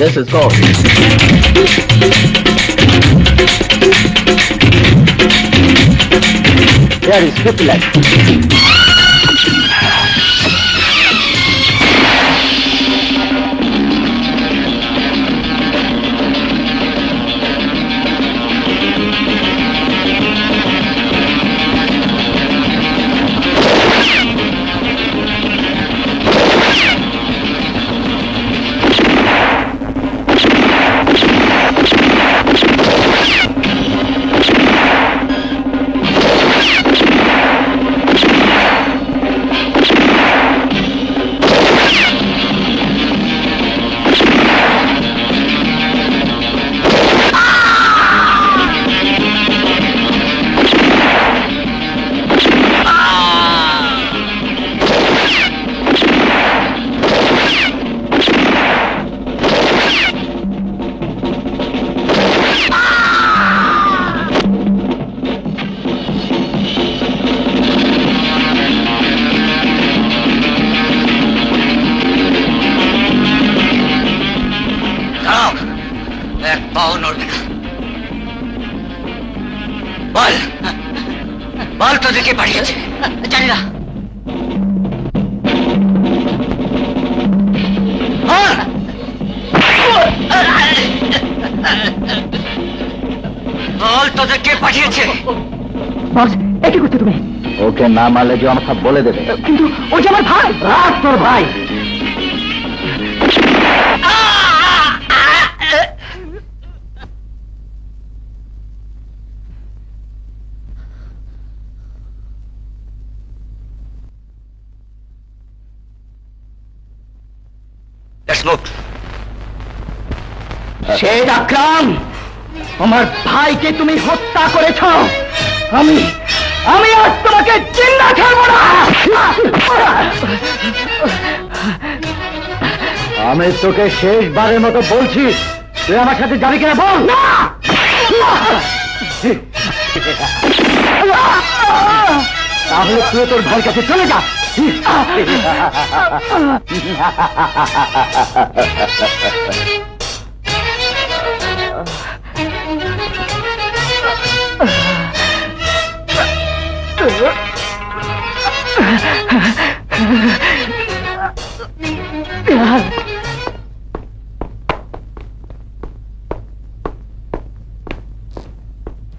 This is gold. Here is 50 lakhs. বল তোদেরকে পাঠিয়েছে জানি না। বল তোদেরকে পাঠিয়েছে। বস এ কি করছো তুমি? ওকে না মারলে যে আমার সব বলে দেবে। কিন্তু ও যে আমার ভাই। তোর ভাই মুভ। শেখ আকরাম, আমার ভাইকে তুমি হত্যা করেছ। আমি আমি আজ তোমাকে জিন্দা ছাড়বো না। আমি তোকে শেষবারের মতো বলছি, তুই আমার সাথে যাবি কিনা বল। তাহলে তুই তোর ভাইয়ের কাছে চলে যা।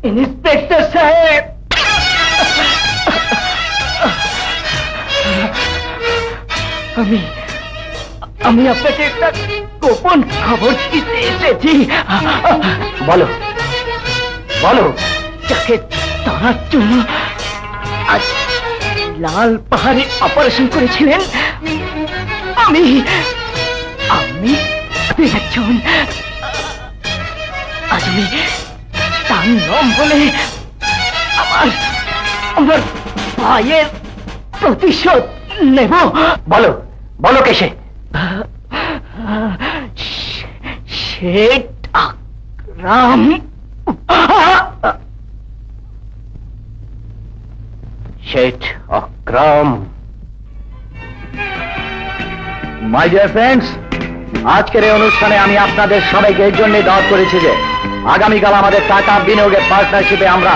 ইন্সপেক্টর সাহেব, আমি আপনাকে একটা গোপন খবর দিতে এসেছি। বলো বলো। যাকে তার জন্য আজ লাল পাহাড়ে অপারেশন করেছিলেন, আমি আমি একজন। আজ আমি তার নাম বলে আমার আমার ভাইয়ের প্রতিশোধ নেব। বলো বলো কেসে। শেখ আকরাম। শেখ আকরাম। মাই ডিয়ার ফ্রেন্ডস, আজকের এই অনুষ্ঠানে আমি আপনাদের সবাইকে এই জন্যই দাওয়াত করেছি যে আগামীকাল আমাদের টাকা বিনিয়োগের পার্টনারশিপে আমরা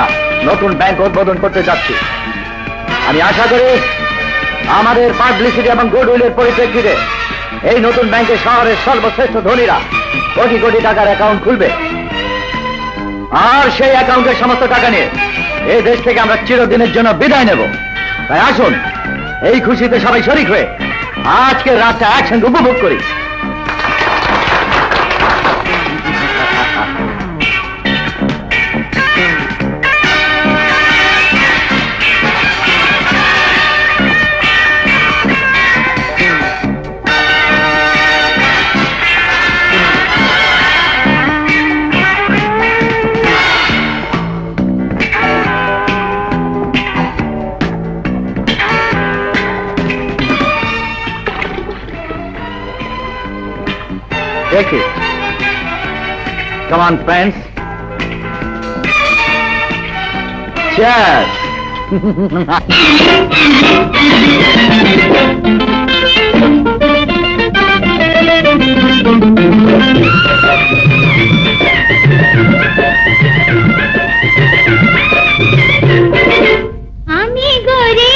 নতুন ব্যাংক উদ্বোধন করতে যাচ্ছি। আমি আশা করি আমাদের পাবলিসিটি এবং গুডউইলের পরিপ্রেক্ষিতে এই নতুন ব্যাংকে শহরের সর্বশ্রেষ্ঠ ধনীরা কোটি কোটি টাকার অ্যাকাউন্ট খুলবে, আর সেই অ্যাকাউন্টের সমস্ত টাকা নিয়ে এই দেশ থেকে আমরা চিরদিনের জন্য বিদায় নেব। তাই আসুন এই খুশিতে সবাই শরিক হয়ে আজকের রাতটা একসঙ্গে উপভোগ করি। Take it. Come on, friends. Cheers. আমি গরে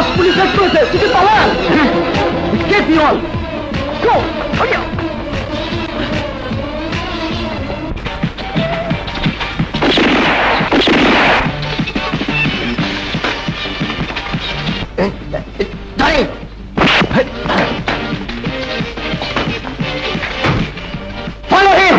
বস পুলিশ রেড করেছে, কিছু পালান। Get the all. Go. Hurry up. Johnny. Follow him.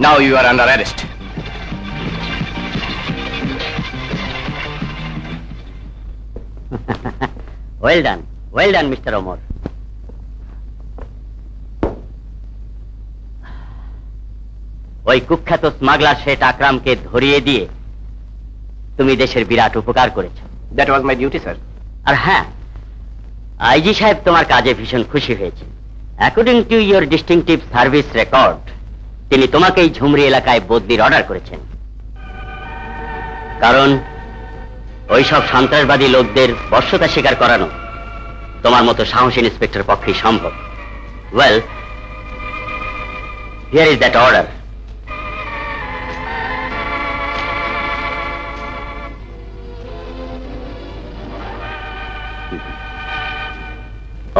Now you are under arrest. Well done, Mr. Omar. ওই কুখ্যাত স্মাগলার শেঠ আকরামকে ধরিয়ে দিয়ে তুমি দেশের বিরাট উপকার করেছ। That was my duty, sir. আর হ্যাঁ, আইজি সাহেব তোমার কাজে ভীষণ খুশি হয়েছে। According to your distinctive service record, তিনি তোমাকেই ঝুমরি এলাকায় বদলির অর্ডার করেছেন। কারণ ওইসব সন্ত্রাসবাদী লোকদের বশ্যতা স্বীকার করানো তোমার মতো সাহসী ইন্সপেক্টর পক্ষেই সম্ভব। Well, here is that order.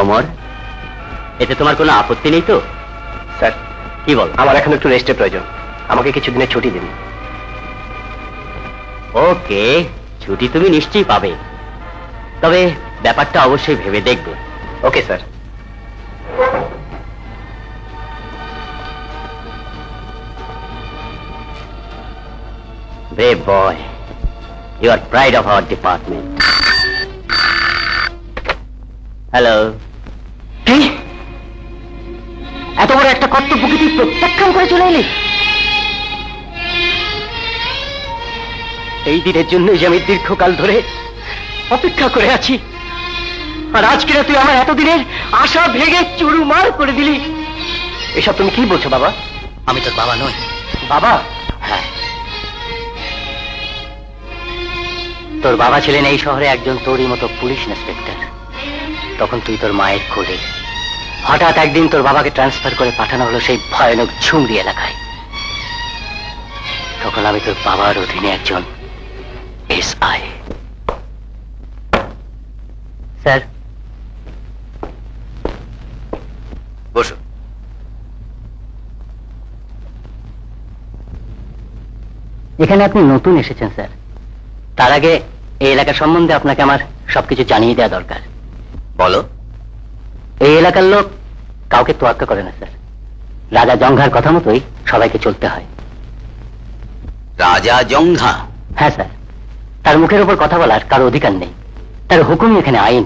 Amar, এতে তোমার কোনো আপত্তি নেই তো? স্যার, কি বল? আমার এখন একটু রেস্টের প্রয়োজন। আমাকে কিছুদিনের ছুটি দিন। ওকে, ছুটি তুমি নিশ্চয়ই পাবে, তবে ব্যাপারটা অবশ্যই ভেবে দেখবে। Okay sir. Brave boy, you are pride of our department. Hello. কি? এত বড় একটা কর্তব্যকে তুই প্রত্যাখ্যান করে চলে এলি? এই দিনের জন্যই যে আমি দীর্ঘকাল ধরে অপেক্ষা করে আছি, আর আজকে তুই আমার এতদিনের আশা ভেঙে চুরমার করে দিলি। এসব তুমি কি বলছো বাবা? আমি তোর বাবা নই। বাবা? হ্যাঁ, তোর বাবা ছিলেন এই শহরে একজন তোরই মতো পুলিশ ইন্সপেক্টর। তখন তুই তোর মায়ের কোলে, হঠাৎ একদিন তোর বাবাকে ট্রান্সফার করে পাঠানো হলো সেই ভয়ানক ঝুমরি এলাকায়। তখন আমি তোর বাবার অধীনে একজন এসআই। স্যার, বসো। এখানে আপনি নতুন এসেছেন স্যার, তার আগে এই এলাকা সম্বন্ধে আপনাকে আমার সবকিছু জানিয়ে দেওয়া দরকার। বলো। এই এলাকার লোক কাউকে তোয়াক্কা করে না স্যার। রাজা জঙ্ঘার কথা মতোই সবাইকে চলতে হয়। রাজা জঙ্ঘা? হ্যাঁ স্যার, তার মুখের উপর কথা বলার কারো অধিকার নেই, তার হুকুমই এখানে আইন।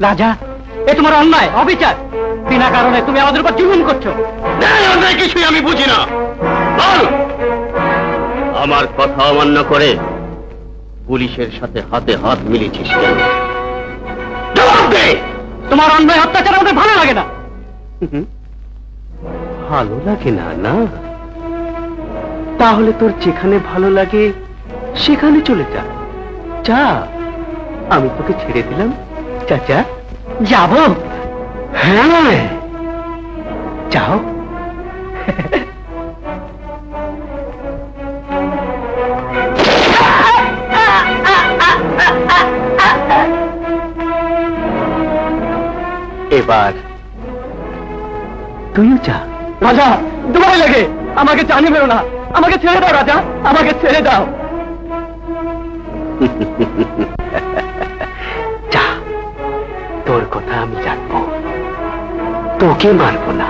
রাজা, এ তোমার অন্যায়, অবিচার। বিনা কারণে তুমি আমাদের উপর জুলুম করছো। অন্যায় কিছুই আমি বুঝি না। বল, আমার কথা অমান্য করে পুলিশের সাথে হাতে হাত মিলিয়েছিস কেন? জবাব দে। তোমার অন্যায় অত্যাচার আমাদের ভালো লাগে না। ভালো লাগে না? না, তাহলে তোর যেখানে ভালো লাগে সেখানে চলে যা। যা, আমি তোকে ছেড়ে দিলাম। চাচা, যাবো? হ্যাঁ, যাও। এবার তুইও যা। রাজা দোয়াই লাগে, আমাকে জানি বেরো না, আমাকে ছেড়ে দাও রাজা, আমাকে ছেড়ে দাও। যা, তোর কথা আমি জানবো, তোকে মারবো না।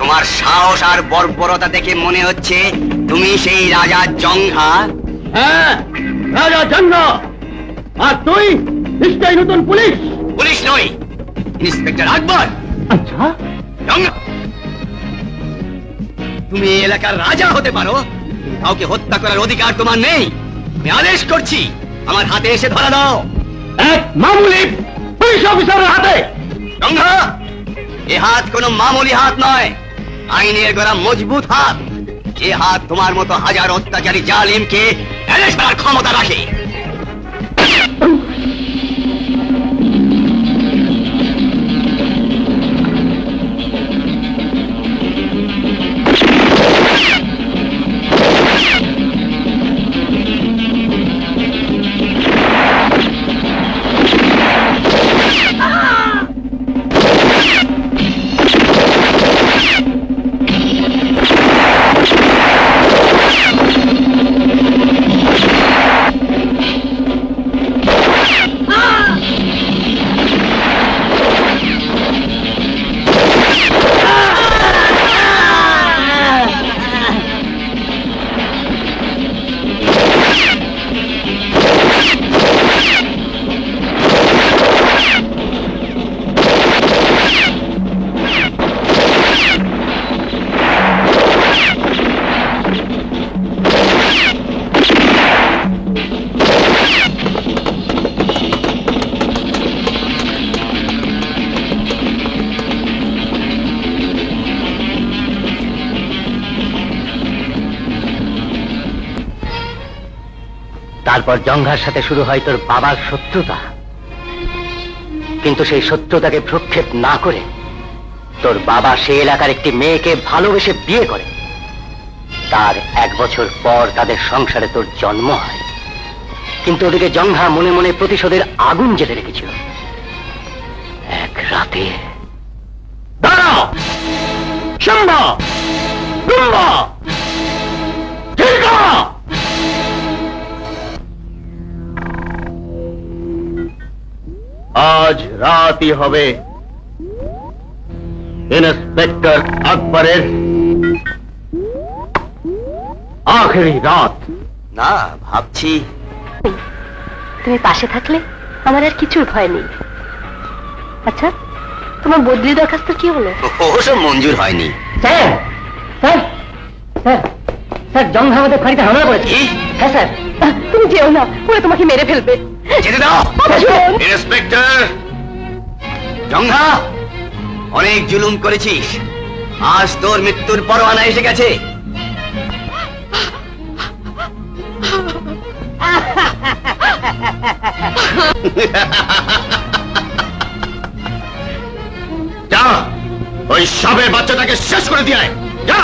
তোমার সাহস আর বর্বরতা দেখে মনে হচ্ছে তুমি সেই রাজা জংঘা। হ্যাঁ, রাজা জঙ্গ। আর তুই নিশ্চয়ই নতুন পুলিশ। পুলিশ নই, ইন্সপেক্টর আকবর। আচ্ছা, জংঘা, তুমি এই এলাকার রাজা হতে পারো, কাউকে হত্যা করার অধিকার তোমার নেই। আমি আদেশ করছি, আমার হাতে এসে ধরা দাও। এক মামুলি পুলিশ অফিসারের হাতে। জংঘা, এ হাত কোনো মামুলি হাত নয়, আইনের গড়া মজবুত হাত। যে হাত তোমার মতো হাজার অত্যাচারী জালিমকে অ্যারেস্ট করার ক্ষমতা রাখে। তারপর জঙ্ঘার সাথে শুরু হয় তোর বাবার শত্রুতা, কিন্তু সেই শত্রুতাকে ভ্রুক্ষেপ না করে তোর বাবা সেই এলাকার একটি মেয়েকে ভালোবেসে বিয়ে করে। তার 1 বছর পর তাদের সংসারে তোর জন্ম হয়। কিন্তু ওদিকে জঙ্ঘা মনে মনে প্রতিশোধের আগুন জ্বেলে রেখেছিল। এক রাতে দাঁড়াও, শম্ভা, দুম্বা, দীর্ঘা। আজ রাতই হবে ইন্সপেক্টর আকবরের আখেরি রাত। না, ভাবছি তুমি পাশে থাকলে আমার আর কিছুর ভয় নেই। আচ্ছা, তোমার বদলি দরখাস্ত কি হলো? ওসব মঞ্জুর হয়নি। স্যার, স্যার, স্যার, স্যার, জঙ্ঘা আমাদের বাড়িতে হামলা করেছে। কি? হ্যাঁ স্যার। তুমি যেও না, ওরা তোমাকে মেরে ফেলবে। যেতে দাও। শোন। ইন্সপেক্টর জঙ্ঘা, অনেক জুলুম করেছিস, আজ তোর মৃত্যুর পরোয়ানা এসে গেছে। যা, ওই সাপের বাচ্চাটাকে শেষ করে দিয়ে আয়। যা।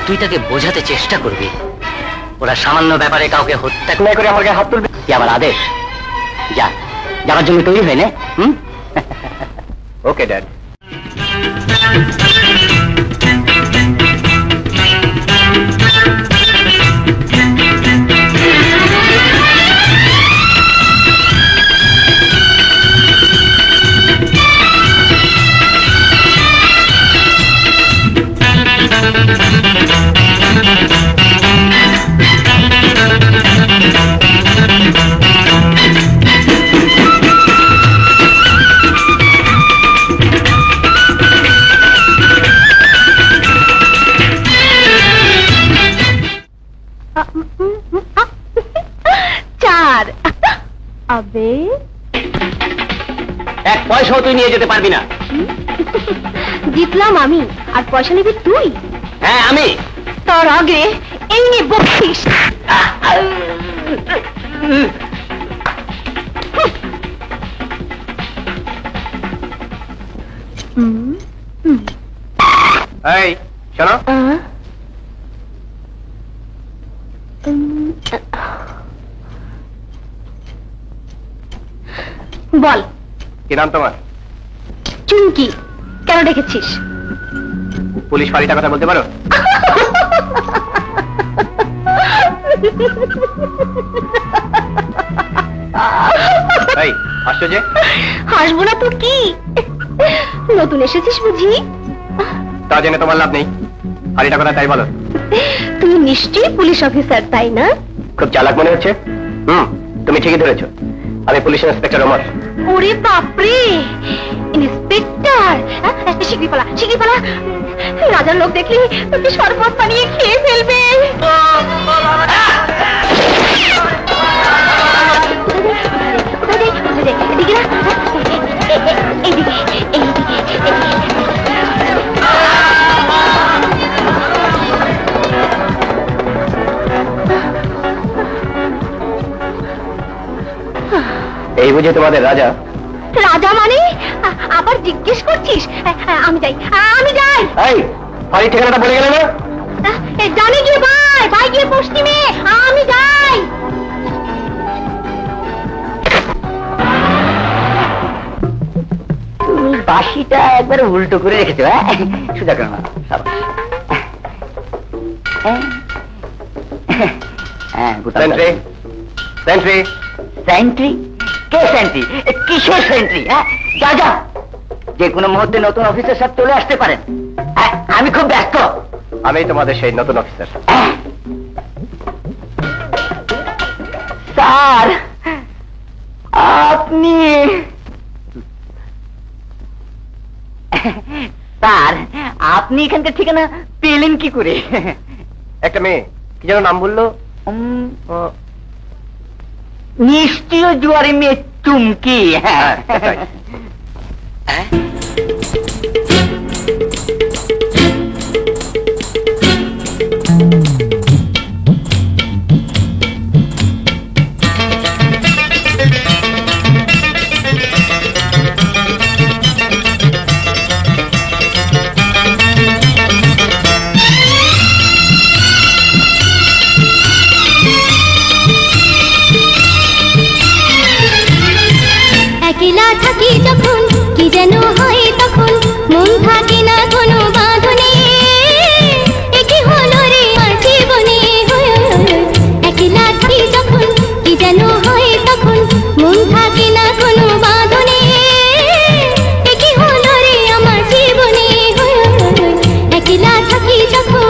তুই তাকে বোঝাতে চেষ্টা করবি ওরা সামান্য ব্যাপারে কাউকে হত্যা করে আমার গায়ে হাত তুলবে। কি আমার আদেশ? যা, যাওয়ার জন্য তৈরি হয় না? Okay dad. চার। আবে, 1 পয়সাও তুই নিয়ে যেতে পারবি না। জিতলাম আমি, আর পয়সা নিবি তুই? হ্যাঁ আমি। তার আগে এই নিয়ে বকছিস। এই শোনো, বল, কি নাম তোমার? চুমকি। কেন ডেকেছিস? পুলিশ ফাঁড়িটা কথা বলতে পারো? এই হাসছো যে? হাসবো না তো কি? নতুন এসেছিস বুঝি? তা জেনে তোমার লাভ নেই। ফাঁড়িটা কথা তাই বলো। তুমি নিশ্চয়ই পুলিশ অফিসার, তাই না? খুব চালাক মনে হচ্ছে। তুমি ঠিকই ধরেছো, আমি পুলিশ ইন্সপেক্টর ওমর। ওরে বাপরে, ইন্সপেক্টর! শিগগির পালা, শিগগির পালা। রাজার লোক দেখলে তোকে শরবত বানিয়ে খেয়ে ফেলবে। এদিকে না, এইদিকে, এই বুঝে তোমাদের রাজা? রাজা মানে? আবার জিজ্ঞেস করছিস? আমি যাই, আমি যাই। এই ফাঁড়ির ঠিকানাটা বলে গেলে না? জানি গিয়ে ভাই গিয়ে পশ্চিমে, আমি যাই। তুমি বাঁশিটা একবার উল্টো করে রেখেছো, সোজা করো না। Sentry, sentry, sentry? কে সেন্ট্রি? কিসের সেন্ট্রি? যা যা, যে কোনো মুহূর্তে নতুন অফিসের সাথে চলে আসতে পারেন। আমি খুব ব্যস্ত। আমি তোমাদের সেই নতুন অফিসার। স্যার, আপনি স্যার, আপনি এখানকার ঠিকানা পেলেন কি করে? একটা মেয়ে কি যেন নাম বললো? নিশ্চয় জুয়ারি মেয়ে চুমকি। হ্যাঁ, সেটাই। একলা থাকি যখন কি যেন হয় তখন, মন থাকে না কোনো বাঁধনে। একই হলো রে আমার জীবনে, একলা থাকি যখন কি যেন হয় তখন, মন থাকে না কোনো বাঁধনে। একই হলো রে আমার জীবনে, একলা থাকি যখন।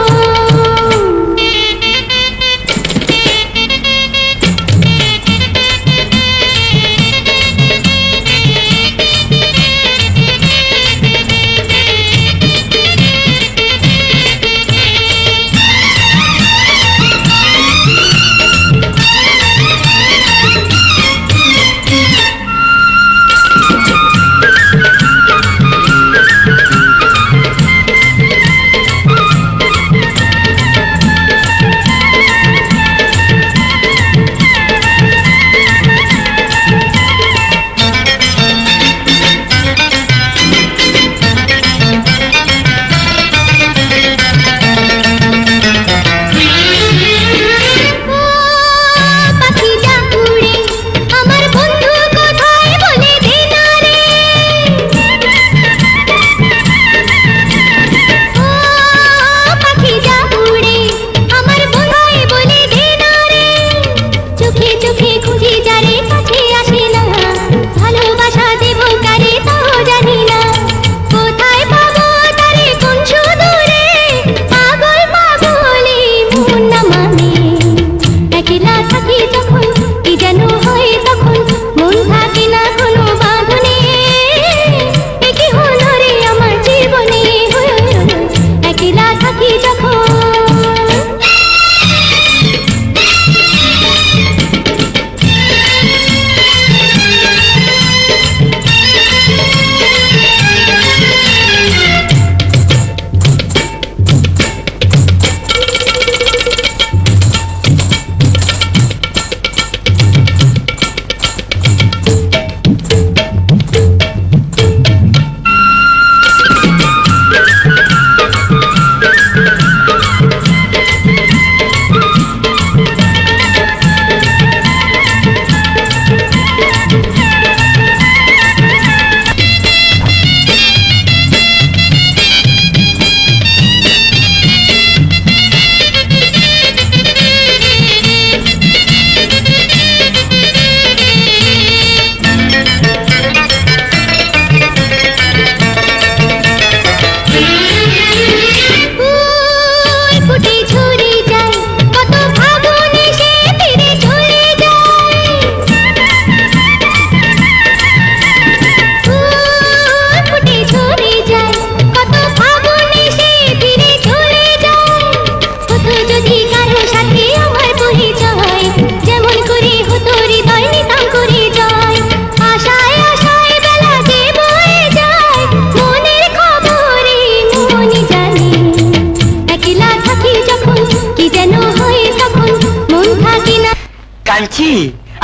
কাঞ্চি,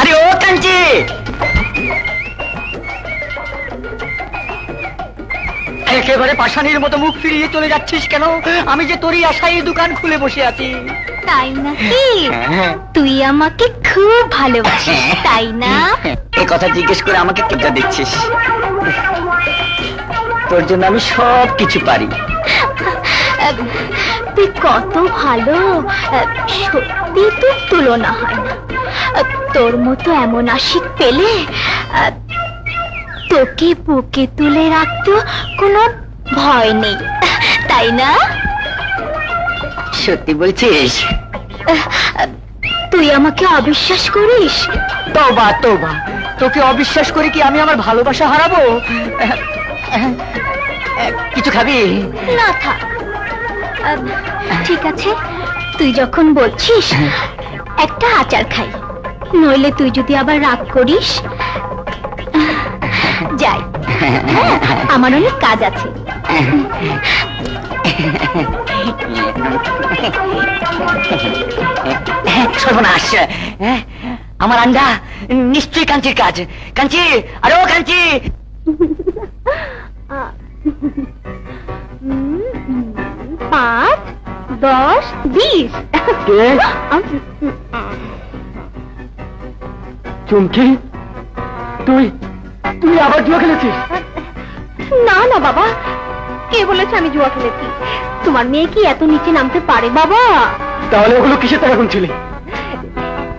আরে ও কাঞ্চি, একেবারে পাষাণের মতো মুখ ফিরিয়ে চলে যাচ্ছিস কেন? আমি যে তোরই আশায় এই দোকান খুলে বসে আছি। তাই নাকি? তুই আমাকে খুব ভালোবাসিস তাই না? এই কথা জিজ্ঞেস করে আমাকে কেটে দিচ্ছিস? তোর জন্য আমি সব কিছু পারি। তুই কত ভালো, সত্যি তোর তুলনা হয় না। তোর মতো এমন আশিক পেলে তোকে বুকে তুলে রাখতো কোনো ভয় নেই, তাই না? সত্যি বলছিস? তুই আমাকে অবিশ্বাস করিস? তোবা তোবা, তোকে অবিশ্বাস করে কি আমি আমার ভালোবাসা হারাবো? কিছু খাবি? না থাক, ঠিক আছে, তুই যখন বলছিস একটা আচার খাই, নইলে তুই যদি আবার রাগ করিস। যাই, হ্যাঁ, আমার অনেক কাজ আছে। সর্বনাশ, আমার আন্ডা নিশ্চয়ই কাঞ্চির কাজ। কাঞ্চি, আরে ও কাঞ্চি! 5, 10, 20। চুমকি, তুই তুই আবার জুয়া খেলেছিস? না না বাবা, কে বলেছে আমি জুয়া খেলেছি? তোমার মেয়ে কি এত নিচে নামতে পারে বাবা? তাহলে ওগুলো কিসের টাকা গুনছিলি?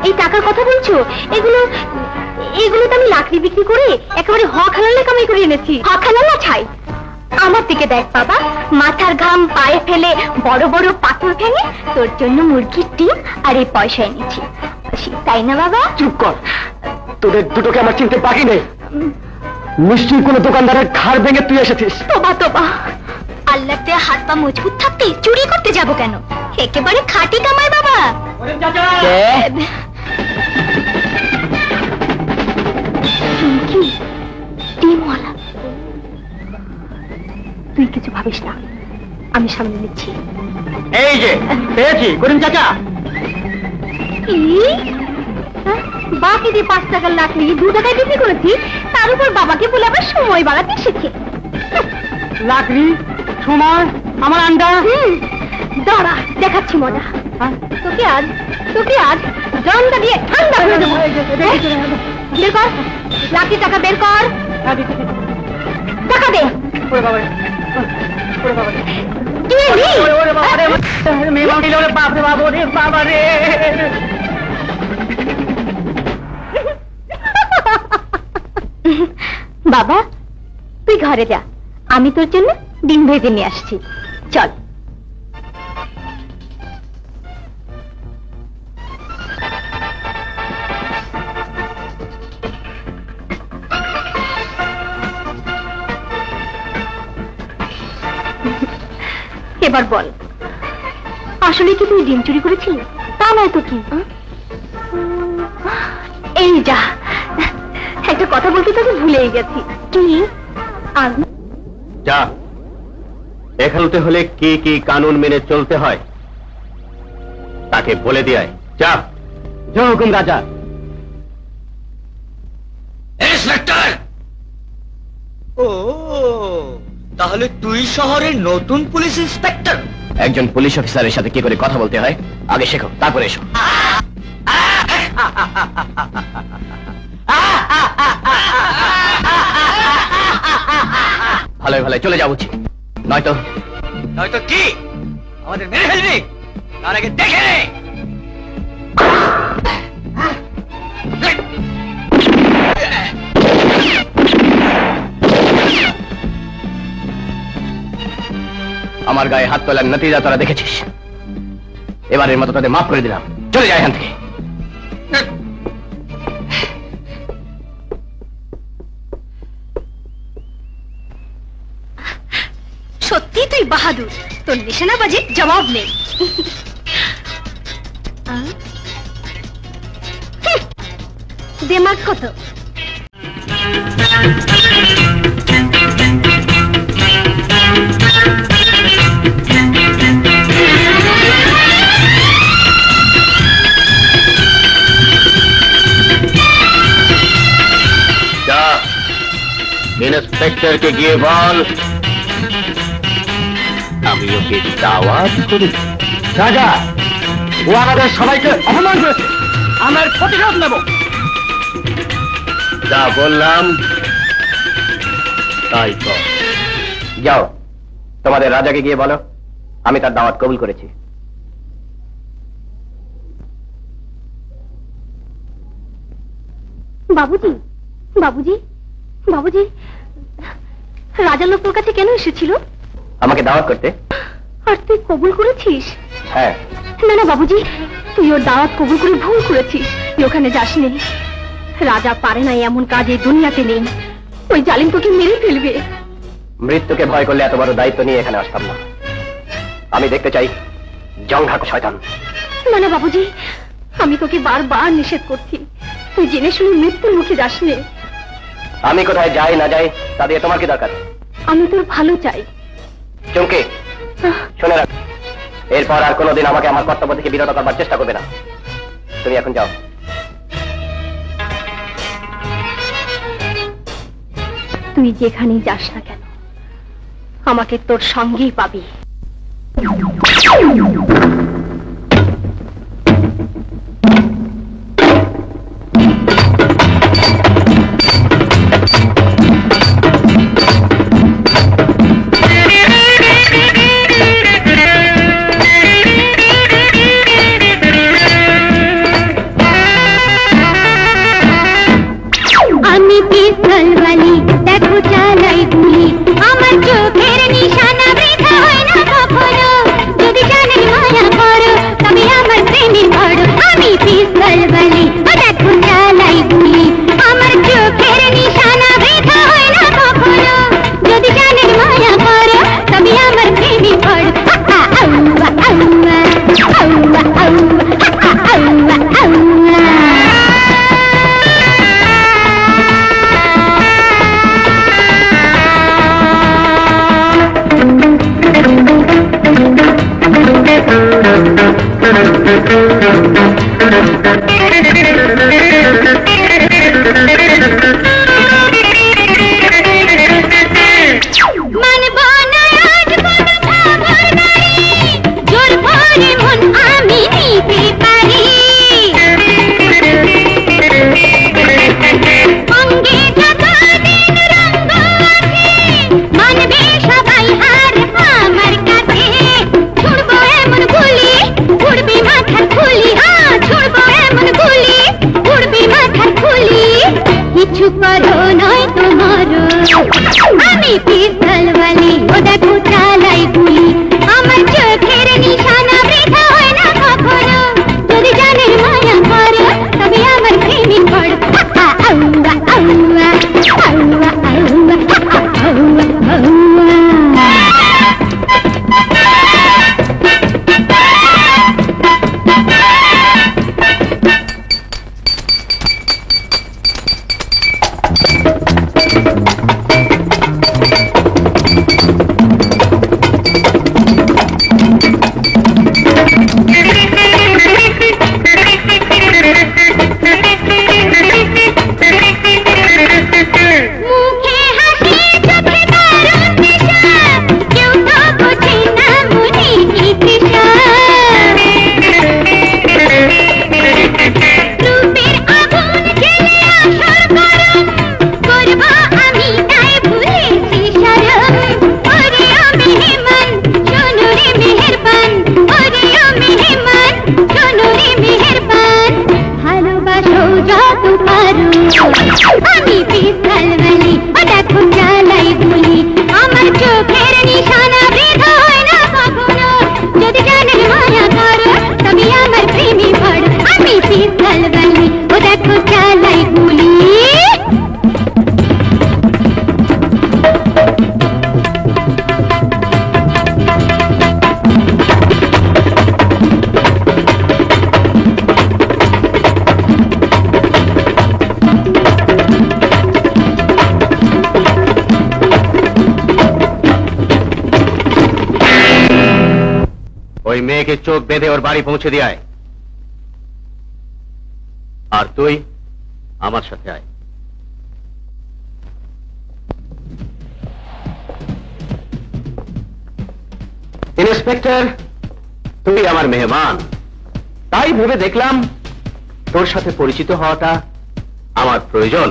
এই টাকার কথা বলছো? এগুলো এগুলো তো আমি লাকড়ি বিক্রি করে একেবারে হক হালালে কামাই করে এনেছি। হক হালালা ছাই, আমার দিকে দেখ বাবা, মাথার ঘাম পায়ে ফেলে বড় বড় পাথর ভেঙে তোর জন্য মুরগির ডিম আর এই পয়সা এনেছি, তাই না বাবা? চুপ কর, তোদের দুটোকে আমার চিনতে বাকি নেই। নিশ্চয়ই কোনো দোকানদারের ঘাড় ভেঙে তুই এসেছিস। তোবা তোবা, আল্লাহতে হাত পা মজবুত থাকতে চুরি করতে যাব কেন? একেবারে খাঁটি কামাই বাবা। চুমকি, ডিমওয়ালা, তুই কিছু ভাবিস না, আমি সামনে নিচ্ছি। এই যে পেয়েছি করিম চাচা। বাকি দিয়ে 5 টাকার লাকড়ি 2 টাকায় বিক্রি করেছি, তার উপর বাবাকে বলে আবার সময় বাড়াতে শিখে। লাকড়ি, সময়, আমার আন্ডা। দাঁড়া, দেখাচ্ছি মজা। তোকে আজ জন্দা দিয়ে ঠান্ডা করে দেবো। বের কর লাকড়ি, টাকা বের কর, টাকা দে। বাবা, তুই ঘরে যা, আমি তোর জন্য ডিম ভেজে নিয়ে আসছি। চল। এবার বল, আসলে কি তুই ডিম চুরি করেছিলি? তা নয় তো কি? এই যা, একটা কথা বলতে তোকে ভুলেই গেছি। কি? যা, এখানতে হলে কি কি কানুন মেনে চলতে হয় তাকে বলে দিয়ে যা। জয় হুকুম রাজা। ইন্সপেক্টর! ও, তাহলে তুই শহরের নতুন পুলিশ ইন্সপেক্টর? একজন পুলিশ অফিসারের সাথে কি করে কথা বলতে হয় আগে শেখো, তারপরে এসো। ভালোই ভালোই চলে যাওয়া উচিত, নয়তো নয়তো কি আমাদের মেরে ফেলবি? তার আগে দেখে নে। আমার গায়ে হাত তোলার নতিজা তোরা দেখেছিস, এবারের মতো তাদের মাফ করে দিলাম, চলে যায় এখান থেকে। সত্যি তুই বাহাদুর, তোর নিশানাবাজির জবাব নেই। দিমাগ কত? ইন্সপেক্টরকে গিয়ে বল আমি ওকে দাওয়াত করেছি। রাজা, ও আমাদের সবাইকে অপমান করেছে, আমার প্রতিশোধ নেব। যা বললাম তাই কর। যাও, তোমাদের রাজাকে গিয়ে বলো আমি তার দাওয়াত কবুল করেছি। বাবুজি, বাবুজি, বাবুজি, রাজা লোক তোর কাছে কেন এসেছিল? আমাকে দাওয়াত করতে। আর তুই কবুল করেছিস? হ্যাঁ। না না বাবুজি, তুই ওর দাওয়াত কবুল করে ভুল করেছিস। তুই ওখানে যাসনি। রাজা পারে না এমন কাজ এই দুনিয়াতে নেই। ওই জালিম তোকে মেরে ফেলবে। মৃত্যুকে ভয় করলে এত বড় দায়িত্ব নিয়ে এখানে আসতাম না। আমি দেখতে চাই জংঘা শয়তান। না না বাবুজি, আমি তোকে বারবার নিষেধ করছি, তুই জেনে শুনে মৃত্যুর মুখে যাসনি। আমি কোথায় যাই না যাই তা দিয়ে তোমার কি দরকার? আমি তোর ভালো চাই। চুমকি, শুনে রাখ, এরপর আর কোনোদিন আমাকে আমার কর্তব্য থেকে বিরত করবার চেষ্টা করবে না। তুমি এখন যাও। তুই যেখানেই যাস না কেন আমাকে তোর সঙ্গেই পাবি। আমি পিস্তল বালি দেখো চালাই গুলি আমার চোখের নিশানা বৃথা হয় না কখনো যদি জানে মায়া করো তবে আমার প্রেমে পড়ো আমি পিস্তল বালি দেখো চালাই গুলি আমার চোখের নিশানা বৃথা হয় না কখনো যদি জানে মায়া করো তবে আমার প্রেমে পড়ো আউয়া আউয়া আউয়া আউয়া আউয়া আউয়া কিছু করো নয় তোমার আমি পিস্তল বালি ও দেখো চালাই গুলি আমার চোখের নিশানা বৃথা হয় না কখনো যদি জানে মায়া করো তবে আমার প্রেমে পড়ো আউয়া আউয়া আউয়া আউয়া আউয়া আউয়া আমি পিস্তল বালি দেখো চালাই গুলি আমার চোখের নিশানা বৃথা হয় না কখনো যদি জানে মায়া করো তবে আমার প্রেমে পড়ো আমি পিস্তল বালি দেখো চালাই গুলি ওই মেয়েকে চোখ বেঁধে ওর বাড়ি পৌঁছে দিয়ে আয়, আর তুই আমার সাথে আয়। ইন্সপেক্টর, তুই আমার মেহমান, তাই ভেবে দেখলাম তোর সাথে পরিচিত হওয়াটা আমার প্রয়োজন।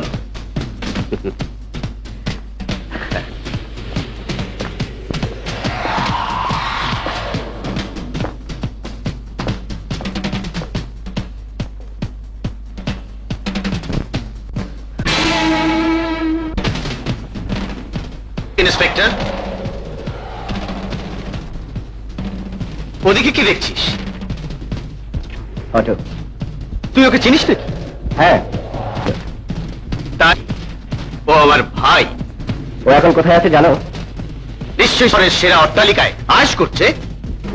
ইন্সপেক্টর, ওদিকে কি দেখছিস? অটো। তুই ওকে চিনিস নাকি? হ্যাঁ। তাই ও আমার ভাই। ও এখন কোথায় আছে জানো? নিশ্চয়ই শহরের সেরা অট্টালিকায় আয়েশ করছে।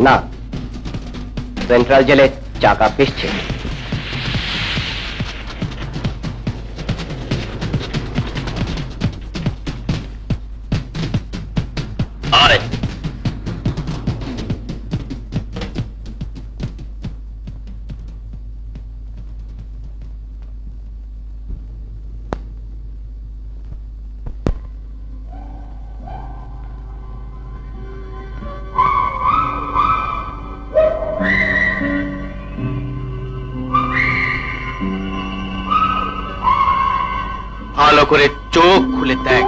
না, সেন্ট্রাল জেলে চাকা পিষছে। আয়। ভালো করে চোখ খুলে দেখ।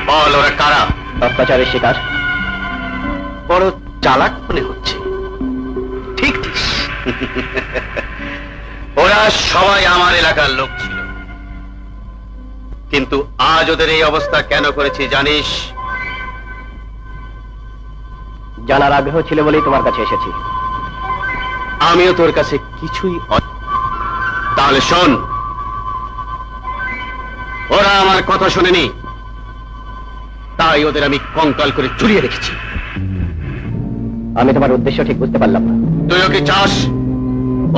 বল, ওরা কারা? অত্যাচারের শিকার। বড় চালাক মনে হচ্ছে। ঠিক ঠিক। ওরা সবাই আমার এলাকার লোক ছিল, কিন্তু আজ ওদের এই অবস্থা কেন করেছি জানিস? জানার আগ্রহ ছিল বলেই তোমার কাছে এসেছি। আমিও তোর কাছে কিছুই তাহলে শোন, ওরা আমার কথা শোনেনি, তাই ওদের আমি কঙ্কাল করে চুরিয়ে রেখেছি। আমি তোমার উদ্দেশ্য ঠিক বুঝতে পারলাম না। তুই ওকে চাস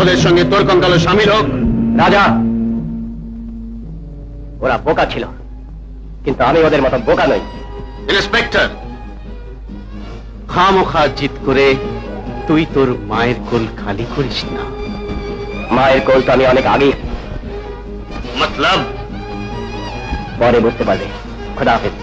ওদের সঙ্গে তোর কঙ্কালও সামিল হোক? রাজা, ওরা বোকা ছিল, কিন্তু আমি ওদের মতো বোকা নই। ইন্সপেক্টর, খামোখা জিত করে তুই তোর মায়ের কোল খালি করিস না। মায়ের কোল তো আমি অনেক আগে। মতলব? পরে বুঝতে পারবে। খোদা হাফেজ।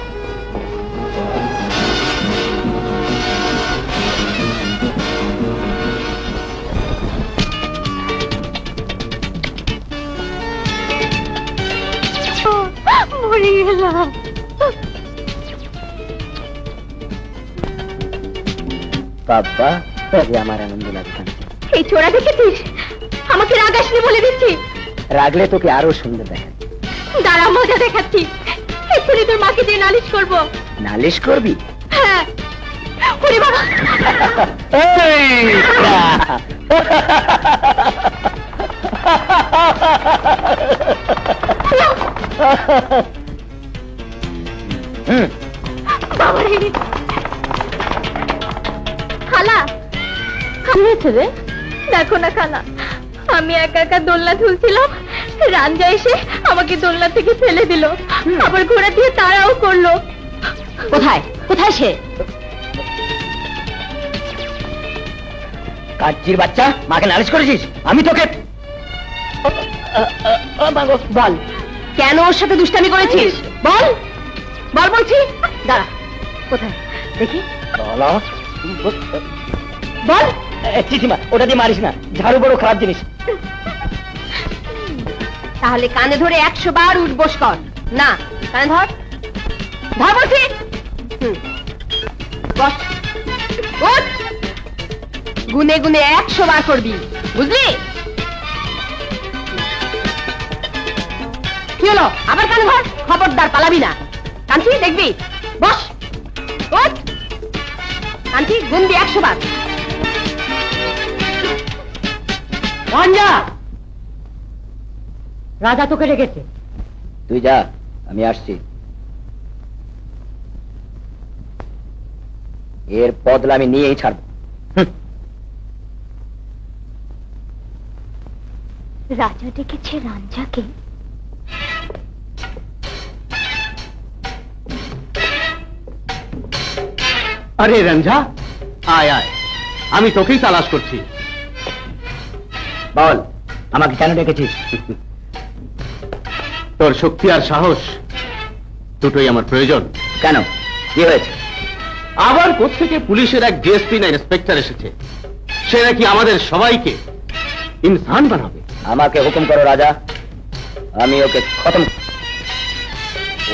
মরে গেলাম। বাবা, আমার আনন্দ লাগছে। এই ছোড়া দেখেছিস? আমাকে রাগ আসলে বলে দিচ্ছি। রাগলে তোকে আরো সুন্দর দেখে। দাঁড়া, মজা দেখাচ্ছি। এক্ষুনি তোর মাকে দিয়ে নালিশ করবো। নালিশ করবি? হ্যাঁ। ওরে বাবা! বাবারে! খালা, কি হয়েছে রে? দেখো না খালা, আমি একা একা দোলনা ঝুলছিলাম, রাঞ্জা এসে আমাকে দোলনা থেকে ফেলে দিল, আবার ঘোড়া দিয়ে তাড়াও করলো। কোথায় কোথায় সে? কাচ্চির বাচ্চা, মাকে নালিশ করেছিস? আমি তোকে বল, কেন ওর সাথে দুষ্টামি করেছিস? বল বল বলছি। দাঁড়া, কোথায় দেখি? বল। চিঠিমা, ওটা দিয়ে মারিস না, ঝাড়ু বড় খারাপ জিনিস। তাহলে কানে ধরে 100 বার উঠবোস কর। না, কানে ধর, ধর বলছি। বস, উঠ। গুনে গুনে 100 বার করবি, বুঝলি? কি হলো? আবার কানে ধর, খবরদার পালাবি না। কান্তি, দেখবি? বস, উঠ। কান্তি, গুনবি 100 বার। রাঞ্জা, রাজা তোকে রেখেছে। তুই যা, আমি আসছি। এর বদলা আমি নিয়েই ছাড়ব। রাজা ডেকেছে রাঞ্জাকে। আরে রঞ্জা, আয় আয়, আমি তোকেই তালাশ করছি। বল, আমাকে কেন ডেকেছিস? তোর শক্তি আর সাহস দুটোই আমার প্রয়োজন। কেন? কি হয়েছে? আবার কোত্থেকে পুলিশের এক ডিএসপি না ইন্সপেক্টর এসেছে, সে নাকি আমাদের সবাইকে ইনসান বানাবে। আমাকে হুকুম করো রাজা, আমি ওকে খতম।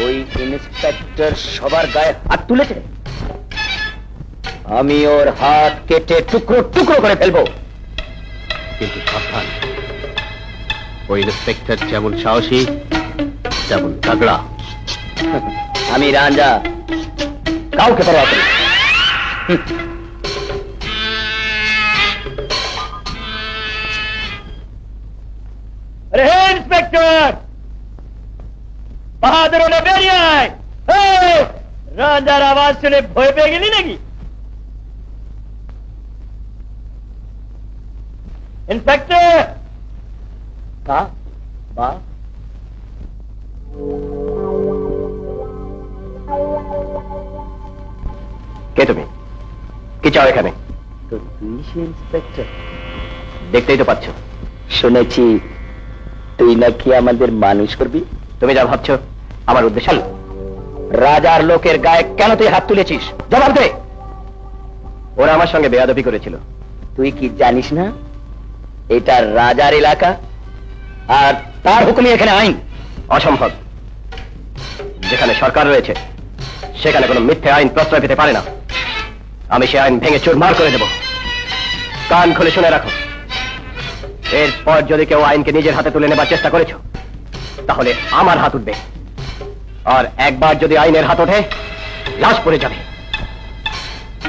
ওই ইন্সপেক্টর সবার গায়ে হাত তুলেছে, আমি ওর হাত কেটে টুকরো টুকরো করে ফেলবো। কিন্তু সাবধান, ওই ইন্সপেক্টর যেমন সাহসী তেমন তাগড়া। আমি রাজা, কাউকে পরোয়া করি না। আরে হে ইন্সপেক্টর, বাহাদুর হলে বেরিয়ে আয়। এই, রাজার আওয়াজ শুনে ভয় পেয়ে গেলি নাকি? ইন্সপেক্টর, বা কে তুমি? কি চাও এখানে? তো তুই সে ইন্সপেক্টর, দেখতেই তো পাচ্ছ। শুনেছি তুই নাকি আমাদের মানুষ করবি। তুমি যা ভাবছো আমার উদ্দেশ্য। রাজার লোকের গায়ে কেন তুই হাত তুলেছিস? জবাব দে। ওরা আমার সঙ্গে বেয়াদবি করেছিল। তুই কি জানিস না এটা রাজার এলাকা, আর তার হুকুমে এখানে আইন। অসম্ভব। যেখানে সরকার রয়েছে সেখানে কোনো মিথ্যে আইন প্রশ্রয় পেতে পারে না। আমি সে আইন ভেঙে চুরমার করে দেব। কান খুলে শুনে রাখো, এরপর যদি কেউ আইনকে নিজের হাতে তুলে নেবার চেষ্টা করেছ তাহলে আমার হাত উঠবে, আর একবার যদি আইনের হাত ওঠে লাশ পড়ে যাবে।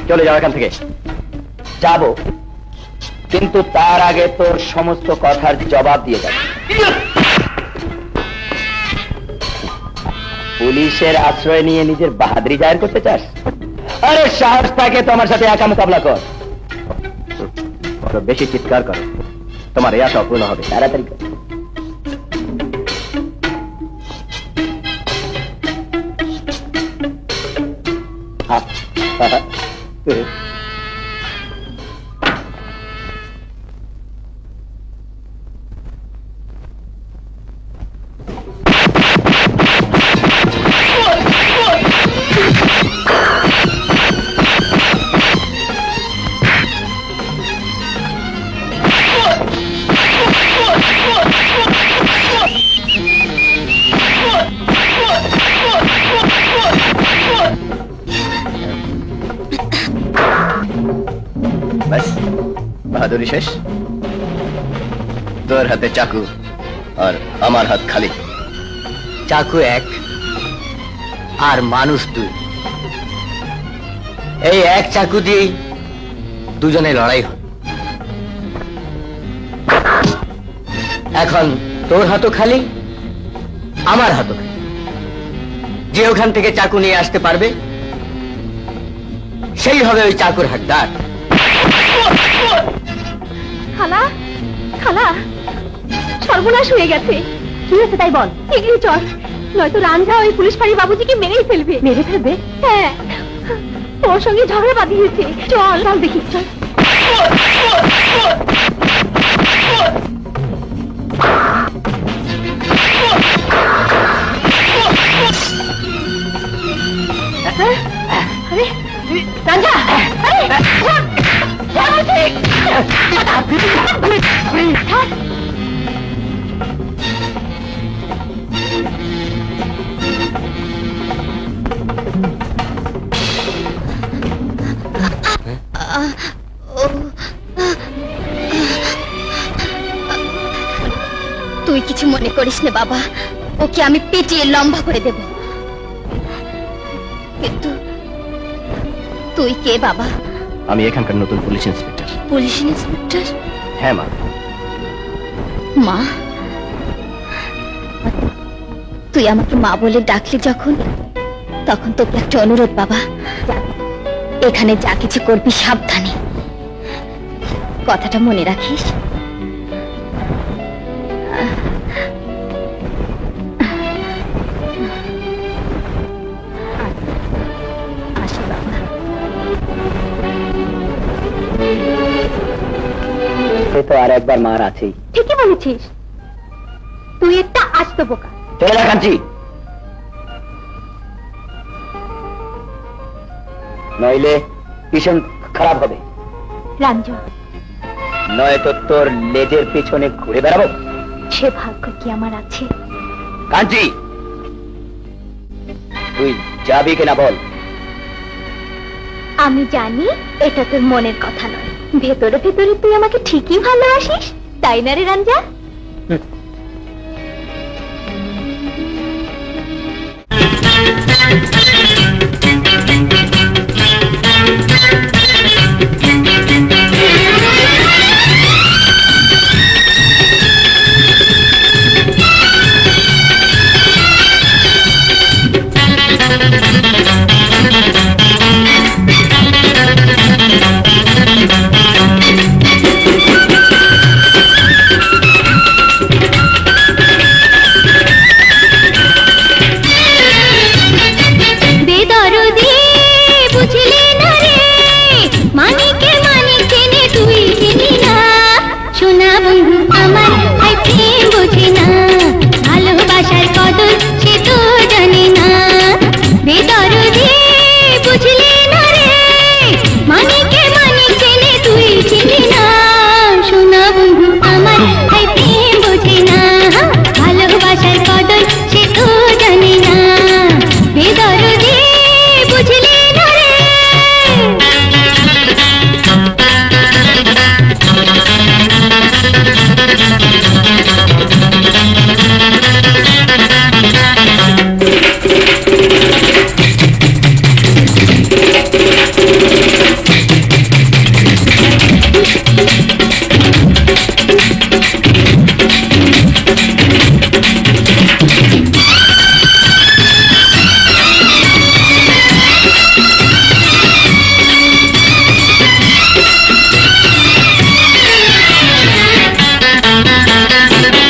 চলে যাও এখান থেকে। যাব, কিন্তু তার আগে তোর সমস্ত কথার জবাব দিয়ে যাবে। পুলিশের আশ্রয় নিয়ে নিজের বাহাদুরি জাহির করতে চাস? আরে সাহস থাকে তোমার সাথে একা মোকাবলা কর। বেশি চিৎকার করো, তোমার এই আশা অপূর্ণ হবে। তাড়াতাড়ি কর। बस बहादुरी शेष। তোর হাতে চাকু আর আমার হাত খালি। চাকু এক আর মানুষ দুই, এই এক চাকু দিয়েই দুজনে লড়াই হয়। এখন তোর হাতও খালি, আমার হাতও খালি। যে ওখান থেকে চাকু নিয়ে আসতে পারবে সেই হবে ওই চাকুর হাকদার। খালা, খালা, সর্বনাশ হয়ে গেছে। কি হয়েছে তাই বল। এগিয়ে চল, নয়তো রাঞ্জা ওই পুলিশ ফাঁড়ি বাবুজিকে মেরেই ফেলবে। মেরে ফেলবে? হ্যাঁ, ওর সঙ্গে ঝগড়া বাঁধিয়েছে। চল, চল দেখি, চল। আরে রাঞ্জা, আরে তুই কিছু মনে করিস না বাবা, ওকে আমি পেটিয়ে লম্বা করে দেব। কিন্তু তুই কে বাবা? আমি এখানকার নতুন পুলিশ ইন্সপেক্টর। Police inspector? হ্যাঁ মা। মা? তুই আমাকে মা বলে ডাকলি যখন, তখন তোকে একটা অনুরোধ বাবা। এখানে যা কিছু করবি সাবধানে, কথাটা মনে রাখিস। আসি বাবা। সে তো আর একবার মার আছেই। ঠিকই বলেছিস, তুই একটা আস্ত বোকা। চলে যা কাঞ্চি। নইলে ভীষণ খারাপ হবে। রাঞ্জন, নয়তো তোর লেজের পিছনে ঘুরে বেড়াবো। সে ভাগ্য কি আমার আছে? কাঞ্চি, তুই যাবি কিনা বল। আমি জানি এটা তোর মনের কথা নয়, ভেতরে ভেতরে তুই আমাকে ঠিকই ভালোবাসিস, তাই না রে রঞ্জন? বেদরদি বুঝলি না রে, মানিকে মানিক চেনে তুই চিনি না। সোনা বন্ধু আমার তাই প্রেম বুঝি না, ভালোবাসার কদর সে তো জানে না। বেদরদি বুঝলি না রে, মানিকে মানিক চেনে তুই চিনি না। সোনা বন্ধু আমার তাই প্রেম বুঝি না, ভালোবাসার কদর সে তো জানে না। বেদরদি বুঝলি না রে।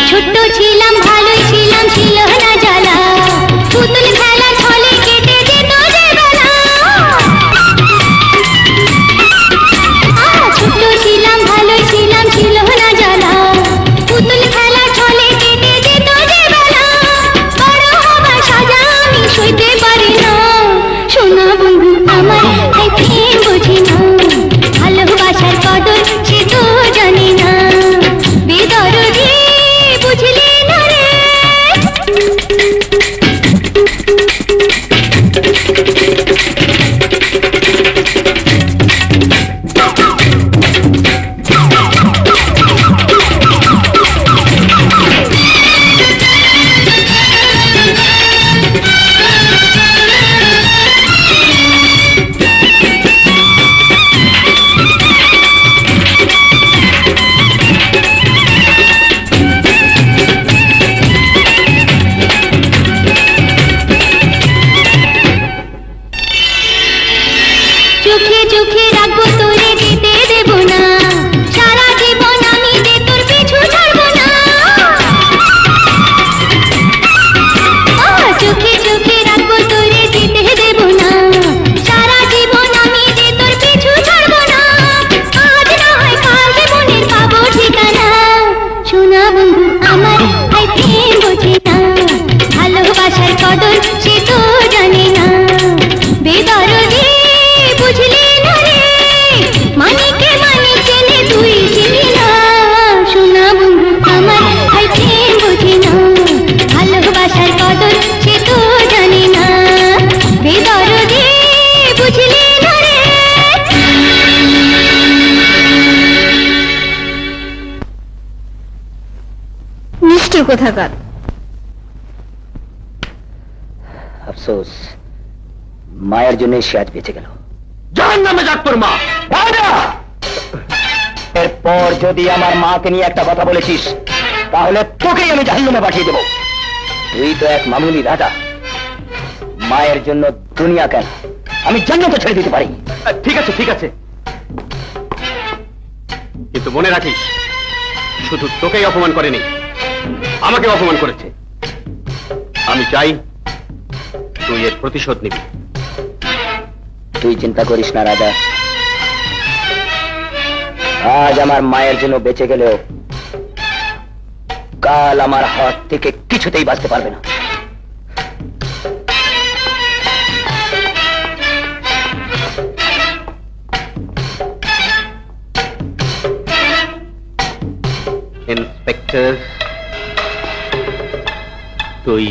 ছোট্ট ছিলাম ভালোই ছিলাম, ছিল না জ্বালা, পুতুল খেলা ছলে কেটে যেত যে বেলা। ছোট্ট ছিলাম ভালোই ছিলাম, ছিল না জ্বালা, পুতুল খেলা ছলে কেটে যেত যে বেলা। বড় হবার সাজা আমি সইতে পারি না, সোনা বন্ধু আমার তাই প্রেম বুঝি না, ভালোবাসার কদর সে তো জানি না। বেদরদি বুঝলি না রে। চোখে চোখে রাখবো তোরে, যেতে দেব না, সারা জীবন আমি যে তোর পিছু ছাড়বো না। চোখে চোখে রাখবো তোরে, যেতে দেব না, সারা জীবন আমি যে তোর পিছু ছাড়বো না। আজ না হয় কাল জীবনে পাবো ঠিকানা, সোনা বন্ধু আমার তাই প্রেম বুঝি না, ভালোবাসার কদর সে তো জানে না। বেদরদি বুঝলি না রে, মানিকে মানিক চেনে তুই চিনি না। সোনা বন্ধু আমার তাই প্রেম বুঝি না, ভালোবাসার কদর সে তো জানে না। বেদরদি বুঝলি না রে। নিষ্ঠুর কোথাকার। আফসোস, মায়ের জন্য সে আজ বেঁচে গেল। জাহান্নামে যাক তোর মা। এরপর যদি আমার মাকে নিয়ে একটা কথা বলেছিস, তাহলে তোকেই আমি জাহান্নামে পাঠিয়ে দেবো। তুই তো এক মামুলি রাজা, মায়ের জন্য দুনিয়া কেন, আমি জান্নাতও ছেড়ে দিতে পারি। ঠিক আছে ঠিক আছে, কিন্তু মনে রাখিস, শুধু তোকেই অপমান করেনি, আমাকে অপমান করেছে। আমি চাই তুই এর প্রতিশোধ নিবি। তুই চিন্তা করিস না রাজা, আজ আমার মায়ের জন্য বেঁচে গেলেও কাল আমার হাত থেকে কিছুতেই বাঁচতে পারবে না। ইন্সপেক্টর, তুই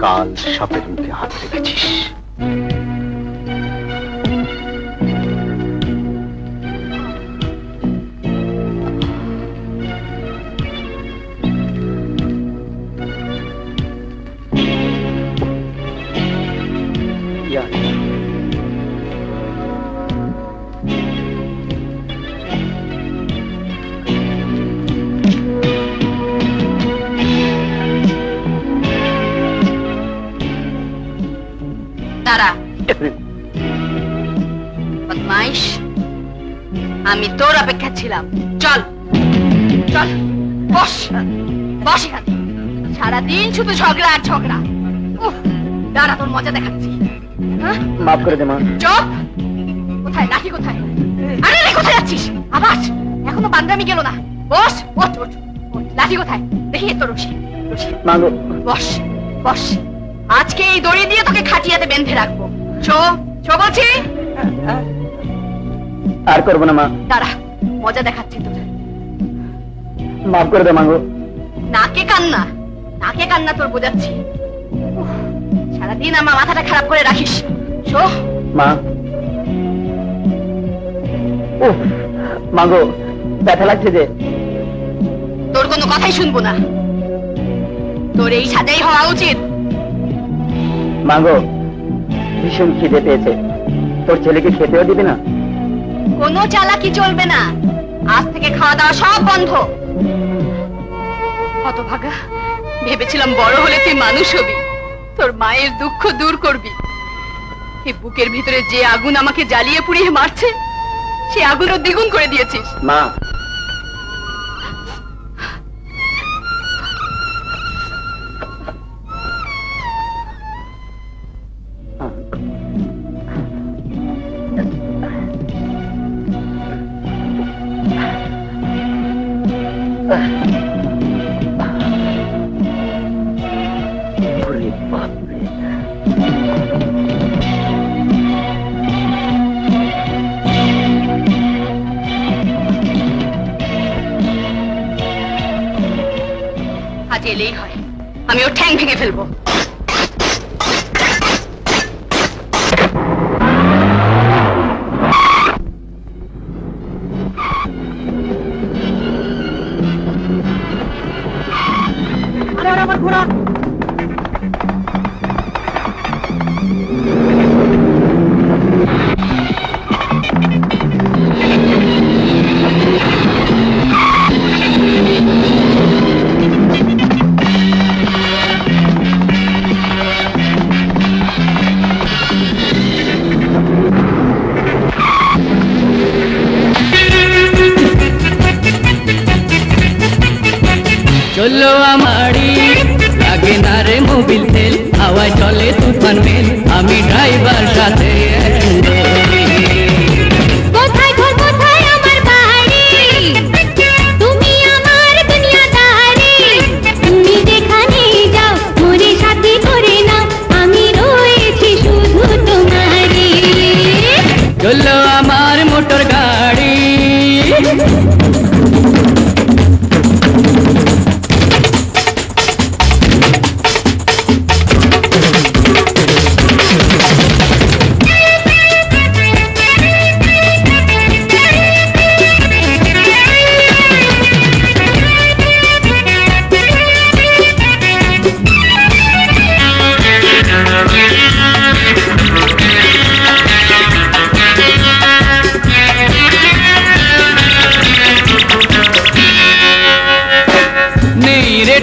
কাল সাপের মুখে হাত রেখেছিস। দাঁড়া বদমাইশ, আমি তোর অপেক্ষা ছিলাম। চল চল, বস বস এখানে। সারাদিন শুধু ঝগড়া আর ঝগড়া। উফ, দাঁড়া, তোর মজা দেখাচ্ছি। হ্যাঁ? মাফ করে দে মা। চুপ! কোথায় লাঠি, কোথায়? আরে রে, কোথায় যাচ্ছিস? আবার এখনো বান্দামি গেল না। বস, ওঠ ওঠ ওঠ। লাঠি কোথায়? দেখি তোর রশি। রশি মাগো। বস বস, আজকে এই দড়ি দিয়ে তোকে খাটিয়াতে বেঁধে রাখবো। শো শো বলছি। আর করবো না মা। দাঁড়া, মজা দেখাচ্ছি তোদের। মাফ করে দে মাগো। নাকে কান্না, নাকে কান্না তোর বোঝাচ্ছি। উফ, সারাদিন আমার মাথাটা খারাপ করে রাখিস। শো। মা। উফ, মাগো, ব্যথা লাগছে যে। তোর কোনো কথাই শুনবো না। তোর এই সাজাই হওয়া উচিত। মাগো, ভীষণ খিদে পেয়েছে, তোর ছেলেকে খেতেও দিবি না? কোনো চালাকি চলবে না, আজ থেকে খাওয়া দাওয়া সব বন্ধ। হতভাগা, ভেবেছিলাম বড় হলে তুই মানুষ হবি, তোর মায়ের দুঃখ দূর করবি। এই বুকের ভিতরে যে আগুন আমাকে জ্বালিয়ে পুড়িয়ে মারছে, সে আগুনও দ্বিগুণ করে দিয়েছিস। মা। আজ এলেই হয়, আমি ওর ঠ্যাং ভেঙে ফেলবো। আমার ঘোড়া। চলো আমারি লাগে না রে মোবিল তেল, হাওয়ায় চলে তুফান মেল, আমি ড্রাইভার সাথে কোথায় ঘর কোথায় আমার বাড়ি, তুমি আমার দুনিয়াদারি, তুমি যেখানে যাও মোরে সাথে করে নাও, আমি রয়েছি শুধু তোমারই। চলো আমার মোটর গাড়ি।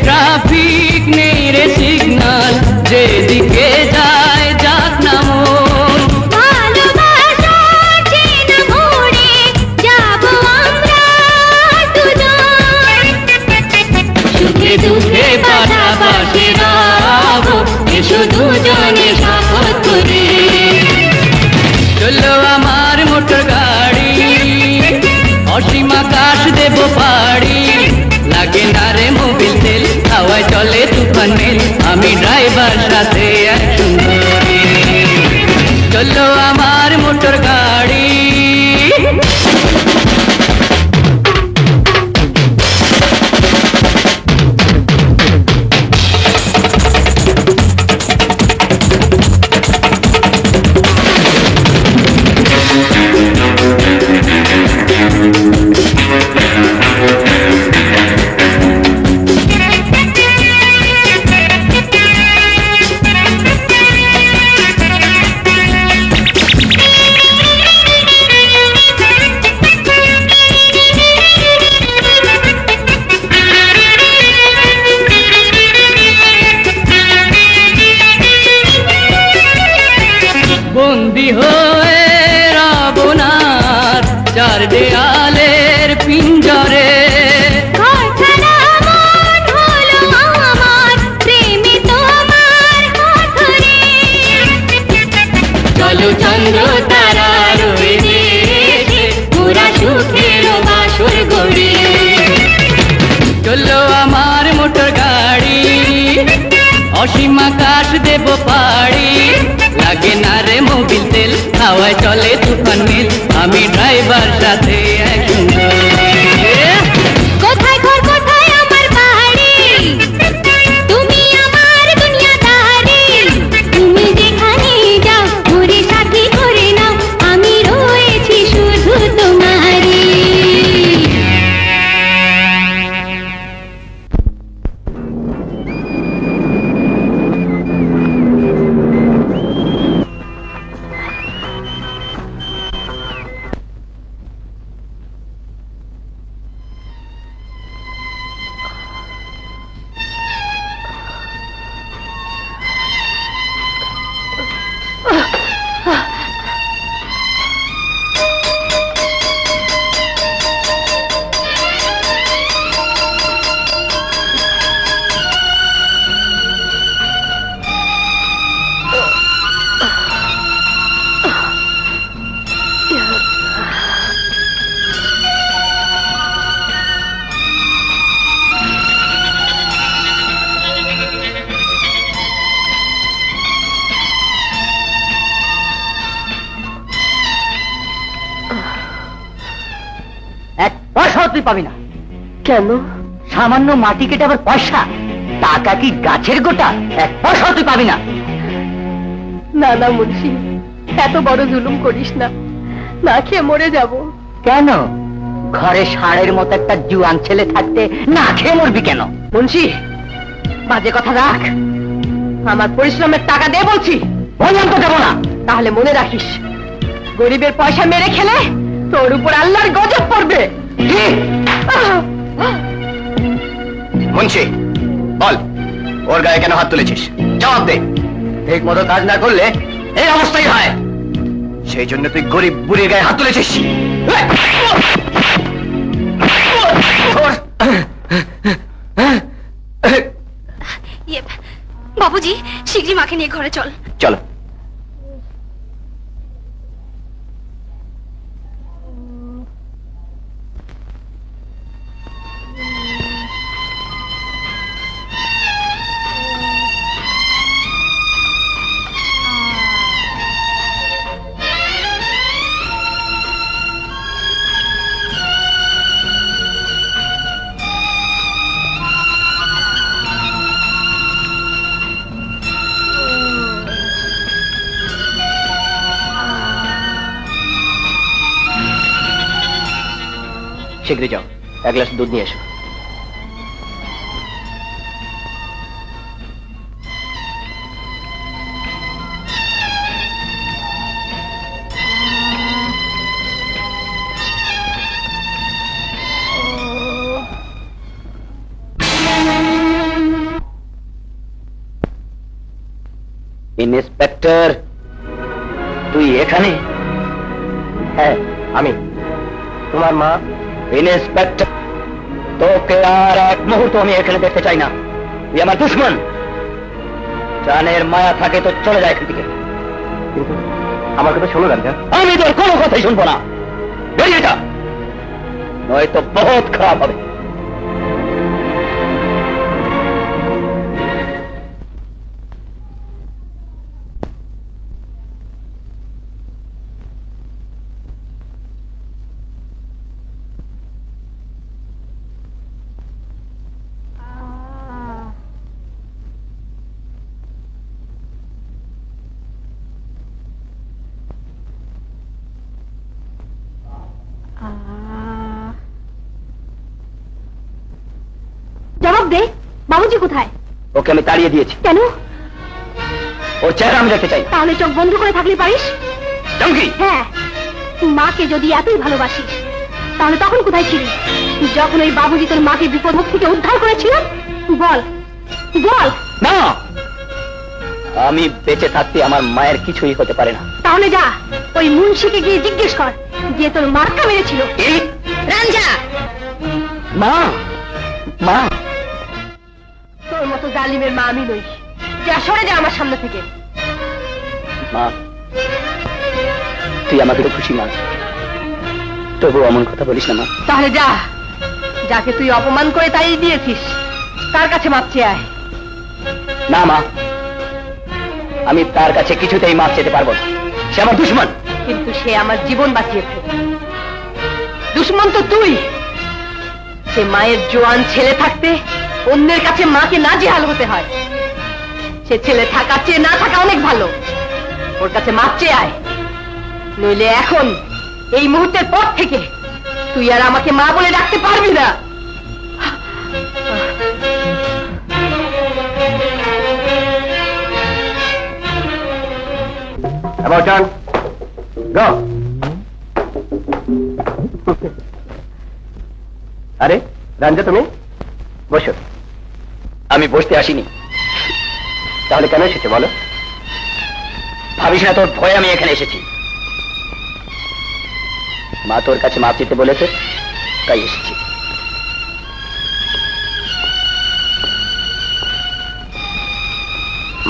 ট্রাফিক নেই রে সিগন্যাল, যেদিকে যায় যাক না মন, ভালোবাসা চেনা মোড়ে যাবো আমরা দুজন, সুখে দুঃখে পাশাপাশি রবো, এসো দুজনে শপথ করে। চলো আমার মোটর গাড়ি, অসীম আকাশ দেব পাড়ি, লাগে না রে মোবিল তেল, হাওয়ায় চলে তুফান মেল, আমি ড্রাইভার সাথে এক সুন্দরী। চলো আমার মোটর গাড়ি। চন্দ্র তারা রয়েছে পুরা সুখের বাসর গড়ি। চললো আমার মোটর গাড়ি, অসীম আকাশ দেব পাড়ি, লাগে না রে মোবিল তেল, হাওয়ায় চলে তুফান মিল, আমি ড্রাইভার সাথে এক সুন্দরী। কোথায় ঘর কোথায় আমার বাড়ি, তুমি আমার দুনিয়াদারি, তুমি যেখানে যাও ঘুরে সাথী করে নাও, আমি রয়েছি শুধু তোমারই। এক পয়সাও তুই পাবি না। কেন? সামান্য মাটি কেটে আবার পয়সা? টাকা কি গাছের গোটা? এক পয়সাও তুই পাবি না। না না মুন্সি, এত বড় জুলুম করিস না, না খেয়ে মরে যাব। কেন? ঘরে ষাঁড়ের মতো একটা জুয়ান ছেলে থাকতে না খেয়ে মরবি কেন? মুন্সি, বাজে কথা রাখ, আমার পরিশ্রমের টাকা দে বলছি। বললাম তো দেবো না। তাহলে মনে রাখিস, গরিবের পয়সা মেরে খেলে তোর উপর আল্লাহর গজব পড়বে। কি? মুন্সি বল, ওর গায়ে কেন হাত তুলেছিস? জবাব দে। ঠিক মতো কাজ না করলে এই অবস্থাই হয়, সেই জন্য তুই গরিব বুড়ির গায়ে হাত তুলেছিস। বাবুজি, শীঘ্রই মাকে নিয়ে ঘরে চল। চলো। শীঘ্রই যাও, এক গ্লাস দুধ নিয়ে এসো। ইন্সপেক্টর, তুই এখানে? হ্যাঁ আমি। তোমার মা? ইন্সপেক্টর, তোকে আর এক মুহূর্ত আমি এখানে দেখতে চাই না। তুই আমার দুশ্মন। জানের মায়া থাকে তো চলে যায় এখান থেকে। কিন্তু আমার কথা শোনো রাজা। আমি তোর কোনো কথাই শুনবো না। বেরিয়ে যা, নয়তো বহুত খারাপ হবে। জবাব দে, বাবুজি কোথায়? ওকে আমি তাড়িয়ে দিয়েছি। কেন? ওর চেহারা আমি দেখতে চাই। তাহলে চোখ বন্ধ করে থাকলে পারিস? চমকি? হ্যাঁ, মাকে যদি এতই ভালোবাসিস তাহলে তখন কোথায় ছিলি যখন ওই বাবুজি তোর মাকে বিপদ মুখ থেকে উদ্ধার করেছিল? বল বল। না, আমি বেঁচে থাকতে আমার মায়ের কিছুই হতে পারে না। তাহলে যা, ওই মুন্সিকে গিয়ে জিজ্ঞেস কর যে তোর মার্কা মেরেছিল। রাঞ্জা, মা, মা, তোর মতো জালিমের মা আমি নই। যা, সরে যা আমার সামনে থেকে। মা, তুই আমাকে তো খুশি মা, তবু অমন কথা বলিস না মা। তাহলে যা, যাকে তুই অপমান করে তাই দিয়েছিস তার কাছে মাপ চেয়ে আয়। না মা, আমি তার কাছে কিছুতেই মাপ চেতে পারবো না, সে আমার দুশ্মন। কিন্তু সে আমার জীবন বাঁচিয়েছে। দুশ্মন তো তুই। সে মায়ের জোয়ান ছেলে থাকতে অন্যের কাছে মাকে নাজেহাল হতে হয়। সে ছেলে থাকার চেয়ে না থাকা অনেক ভালো। ওর কাছে মাপ চেয়ে আয়, নইলে এখন এই মুহূর্তের পর থেকে তুই আর আমাকে মা বলে ডাকতে পারবি না। About turn. Go. আরে রঞ্জা, তুমি বসো। আমি বসতে আসিনি। তাহলে কেন এসেছো বলো? ভাবিস না তোর ভয়ে আমি এখানে এসেছি। মা তোর কাছে মাপ চেতে বলেছে, তাই এসেছি।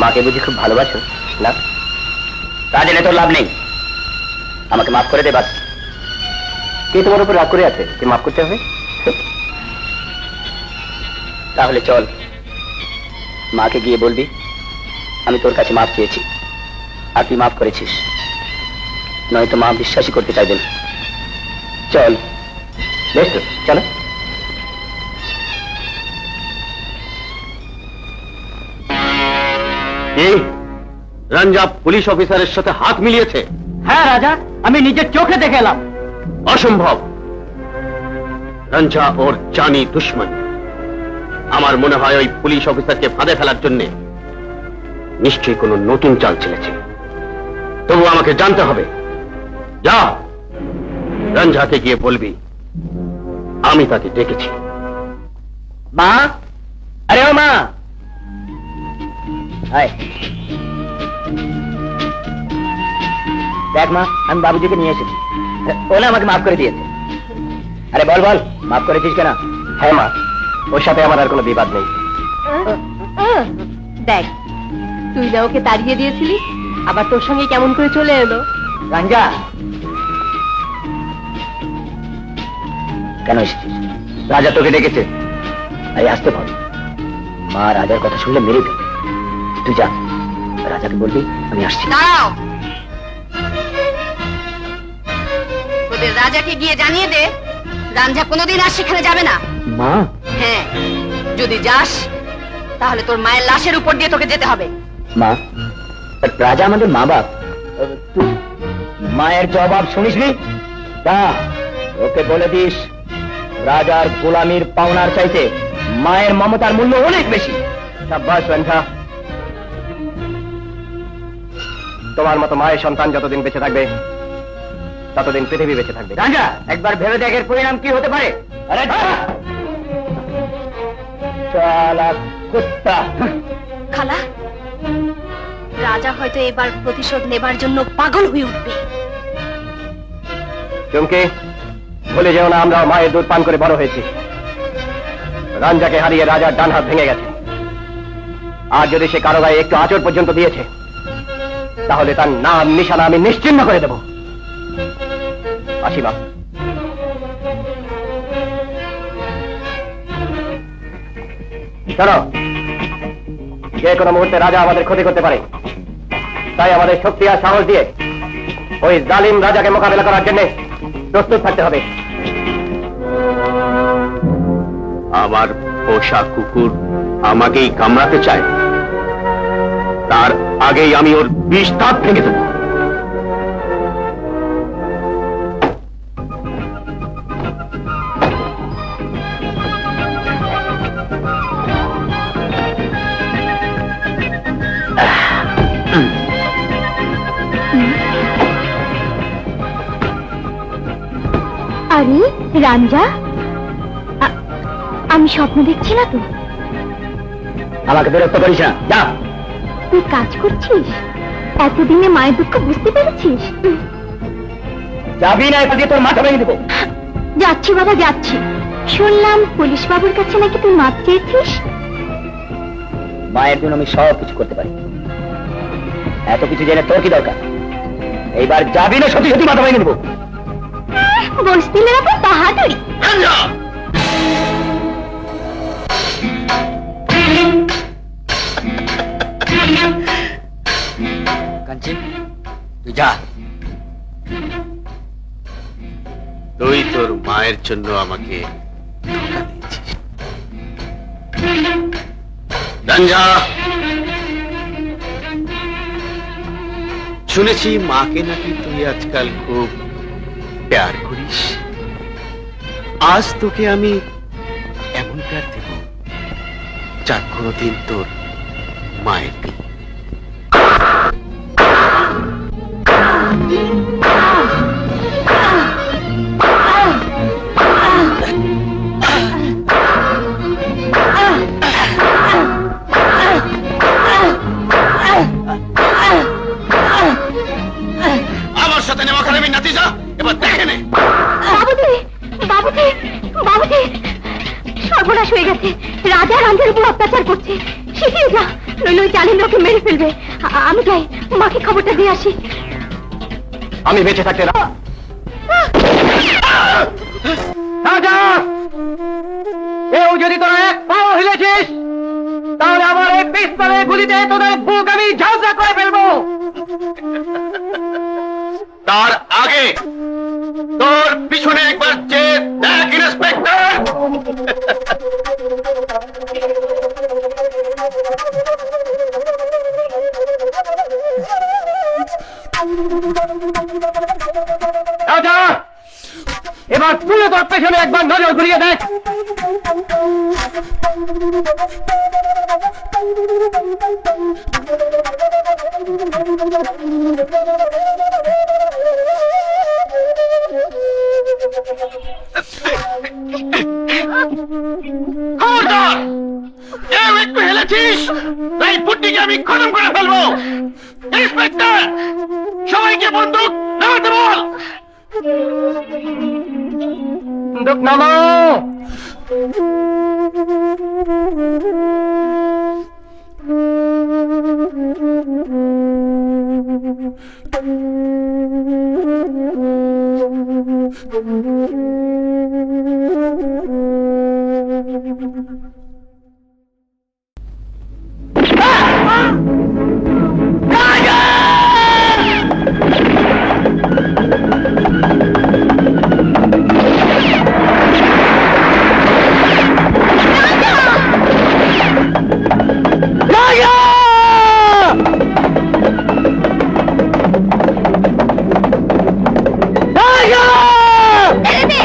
মাকে বুঝি খুব ভালোবাসো? না, তা জেনে তোর লাভ নেই। আমাকে মাফ করে দে বাস। কে তোমার উপর রাগ করে আছে যে মাফ করতে হবে? তাহলে চল, মাকে গিয়ে বলবি আমি তোর কাছে মাফ চেয়েছি আর তুই মাফ করেছিস, নয়তো মা বিশ্বাসই করতে চাইবে না। চল। বেশ তো, চলো। রঞ্জা পুলিশ অফিসারের সাথে হাত মিলিয়েছে? হ্যাঁ রাজা, আমি নিজের চোখে দেখে এলাম। অসম্ভব। রঞ্জা ওর জানি দুশ্মন। আমার মনে হয় ওই পুলিশ অফিসারকে ফাঁদে ফেলার জন্য নিশ্চয়ই কোনো নতুন চাল চলেছে। তবু আমাকে জানতে হবে। যা, রঞ্জাকে গিয়ে বলবি আমি তাকে ডেকেছি। মা, আরে ও মা, আয়। দেখ মা, আমি বাবুজিকে নিয়ে এসেছি। ও না আমাকে মাফ করে দিয়েছে। আরে বল বল, মাফ করেছিস কেনা? হ্যাঁ মা, ওর সাথে আমার আর কোনো বিবাদ নেই। দেখ, তুই না ওকে তাড়িয়ে দিয়েছিলি, আবার তোর সঙ্গে কেমন করে চলে এলো। রঞ্জা, কেন এসেছিস? রাজা তোকে ডেকেছে, তাই আসতে বল। মা রাজার কথা শুনলে মেরে দেবে। তুই যা, রাজাকে বলবি আমি আসছি। দাঁড়াও, ওদের রাজাকে গিয়ে জানিয়ে দে রাঞ্জা কোনোদিন আর সেখানে যাবে না। মা? হ্যাঁ, যদি যাস তাহলে তোর মায়ের লাশের উপর দিয়ে তোকে যেতে হবে। মা, রাজা আমাদের মা বাপ, তুই মায়ের জবাব শুনিসনি? যা, ওকে বলে দিস রাজার গোলামির পাওনার চাইতে মায়ের মমতার মূল্য অনেক বেশি। সাব্বাস রঞ্জা, তোমার মতো মায়ের সন্তান যতদিন বেঁচে থাকবে ততদিন পৃথিবী বেঁচে থাকবে। রাজা, একবার ভেবে দেখ এর পরিণাম কি হতে পারে। আরে চালাক কুত্তা। খালা, রাজা হয়তো এবার প্রতিশোধ নেবার জন্য পাগল হয়ে উঠবে। চুমকি, ভুলে যেও না আমরা মায়ের দুধ পান করে বড় হয়েছি। রঞ্জাকে হারিয়ে রাজার ডান হাত ভেঙে গেছে। আর যদি সে কারো গায়ে একটু আঁচড় পর্যন্ত দিয়েছে তাহলে তার নাম নিশানা আমি নিশ্চিহ্ন করে দেব। আসি মা। চলো, যে কোনো মুহূর্তে রাজা আমাদের ক্ষতি করতে পারে, তাই আমাদের শক্তি আর সাহস দিয়ে ওই জালিম রাজাকে মোকাবেলা করার জন্য প্রস্তুত থাকতে হবে। আমার পোষা কুকুর আমাকেই কামড়াতে চায়, তার আগেই আমি ওর বিষ দাঁত ভেঙে দেব। আরে রাঞ্জা, আমি স্বপ্ন দেখছি না তো? আমাকে বিরক্ত করিস না, যা। তুই কাজ করছিস? এতদিনে মায়ের দুঃখ বুঝতে পেরেছিস? যাবি না, এবার দিয়ে তোর মাথা ভেঙে দেবো। যাচ্ছি বাবা, যাচ্ছি। শুনলাম পুলিশ বাবুর কাছে নাকি তুই মাপ চেয়েছিস। মায়ের জন্য আমি সব কিছু করতে পারি। এত কিছু জেনে তোর কি দরকার? এইবার যাবি না সত্যি সত্যি মাথা ভেঙে দেবো। বসতিলের আপনার বাহাদুরি। গাঞ্জা! কাঞ্চি তুই যা। তুই তোর মায়ের জন্য আমাকে ধোঁকা দিয়েছিস। গাঞ্জা! শুনেছি মাকে নাকি তুই আজকাল খুব প্যার করিস। আজ তোকে আমি এমন প্যার দেব যা কোনোদিন তোর মায়ের নেই। আমার সাথে নেওয়া খারাপি নাতিজা, এবার দেখে নে। বাবুজি, বাবুজি, বাবুজি, সর্বনাশ হয়ে গেছে। রাজা রাঞ্জের উপর অত্যাচার করছে। শিখিয়ে যা, নইলে ওই জালিমরাকে মেরে ফেলবে। আমি যাই, মাকে খবরটা দিয়ে আসি। আমি বেঁচে থাকতে না। রাজা, কেউ যদি তোরা এক পাও হিলেছিস তাহলে আমার এই পিস্তলের গুলিতে তোদের বুক আমি ঝাঁঝরা করে ফেলবো। তার আগে তোর পিছনে একবার চেয়ে দেখ ইন্সপেক্টর। রাজা, এবার তুই তোর পেছনে একবার নজর ঘুরিয়ে দেখ। খবরদার, কেউ একটু হেলেছিস এই বুদ্ধিকে আমি খতম করে ফেলবো। ইন্সপেক্টর, সবাইকে বন্দুক নামাতে বল। বন্দুক নামাও। ছেড়ে দে,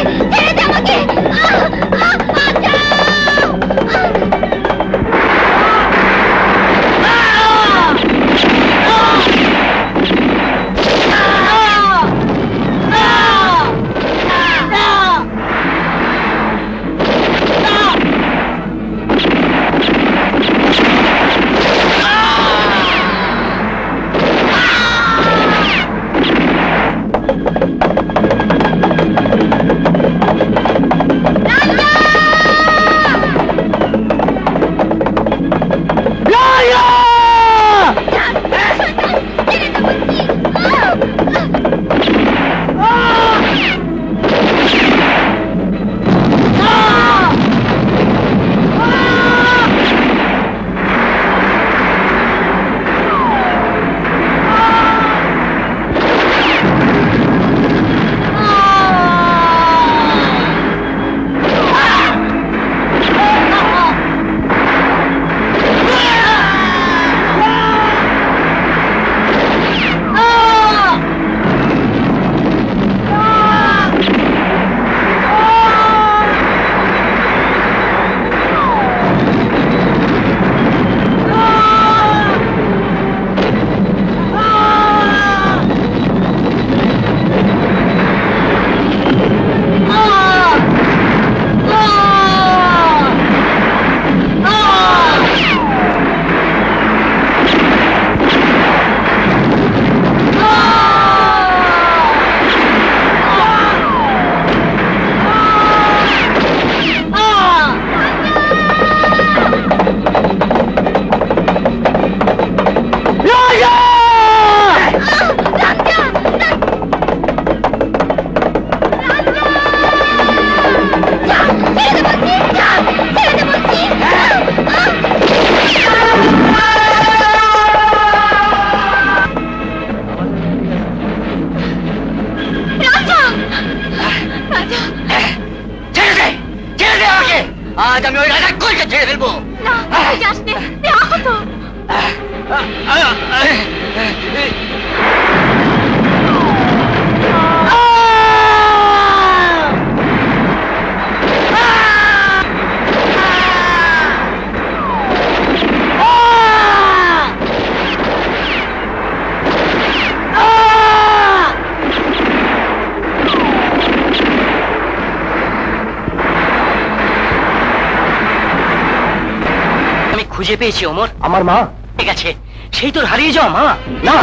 আমি খুঁজে পেয়েছি ওমর। আমার মা? ঠিক আছে, সেই তোর হারিয়ে যাওয়া মা। না,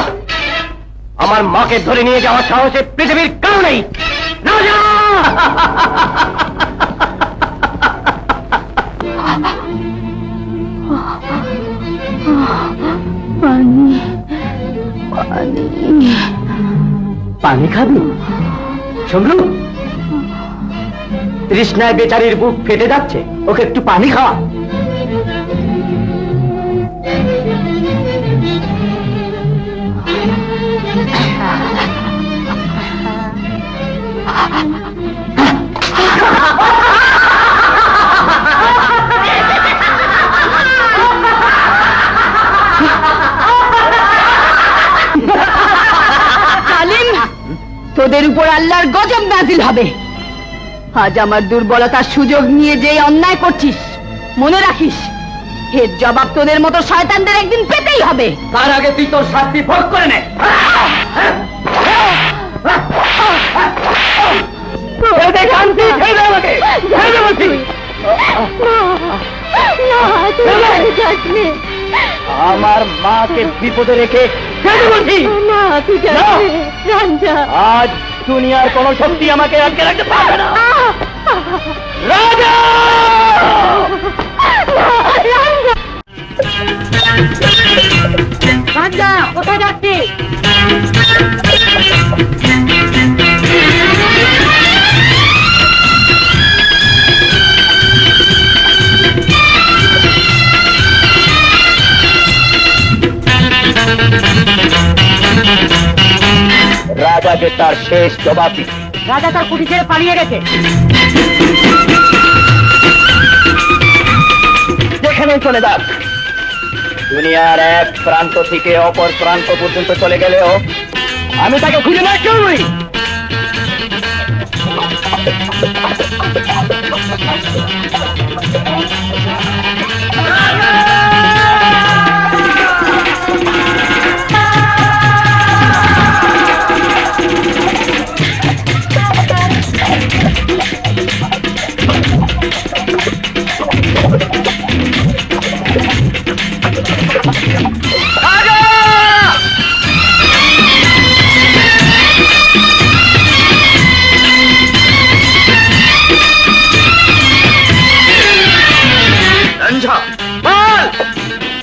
আমার মাকে ধরে নিয়ে যাওয়ার সাহসে পৃথিবীর কেউ নেই। রাজা! পানি খাবি? শুনলু, তৃষ্ণায় বেচারির বুক ফেটে যাচ্ছে, ওকে একটু পানি খাওয়া। তোদের উপর আল্লাহর গজব নাজিল হবে। আজ আমার দুর্বলতার সুযোগ নিয়ে যে অন্যায় করছিস, মনে রাখিস এর জবাব তোদের মতো শয়তানদের একদিন পেতেই হবে। তার আগে তুই তোর শাস্তি ভোগ করে নে। আমার মাকে বিপদে রেখে আজ দুনিয়ার কোন শক্তি আমাকে আটকে রাখতে পারবে না। রাজা! রাজা কোথায় যাচ্ছে? রাজাকে তার শেষ জবাব দিন। রাজা তার কুটি ছেড়ে পালিয়ে গেছে। যেখানে চলে যাক, দুনিয়ার এক প্রান্ত থেকে অপর প্রান্ত পর্যন্ত চলে গেলেও আমি তাকে খুঁজে না কেউই।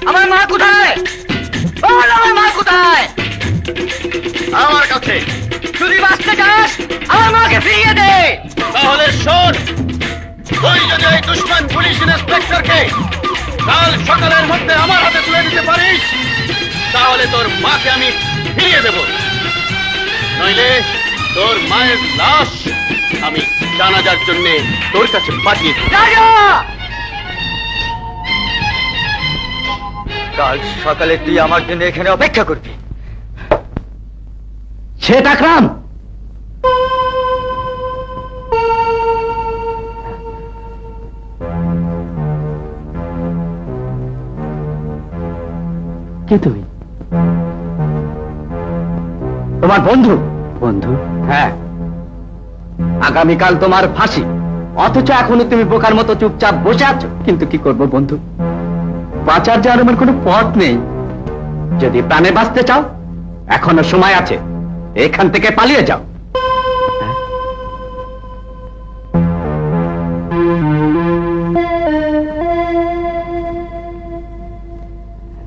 আমার মা কোথায়? বল, আমার মা কোথায়? আমার কাছে। যদি বাঁচতে চাস আমার মাকে ফিরিয়ে দে। তাহলে শোন, তুই যদি এই দুশ্মন পুলিশ ইন্সপেক্টরকে কাল সকালের মধ্যে আমার হাতে তুলে দিতে পারিস, তাহলে তোর মাকে আমি ফিরিয়ে দেব। নইলে তোর মায়ের লাশ আমি জানাজার জন্য তোর কাছে পাঠিয়ে দেব। রাজা! কাল সকালে তুই আমার জন্য এখানে অপেক্ষা করবি। শেঠ আকরাম, কে তুমি? তোমার বন্ধু। বন্ধু? হ্যাঁ। আগামীকাল তোমার ফাঁসি, অথচ এখনো তুমি বোকার মতো চুপচাপ বসে আছো। কিন্তু কি করব বন্ধু, বাঁচার যে আর আমার কোনো পথ নেই। যদি প্রাণে বাঁচতে চাও এখনো সময় আছে, এখান থেকে পালিয়ে যাও।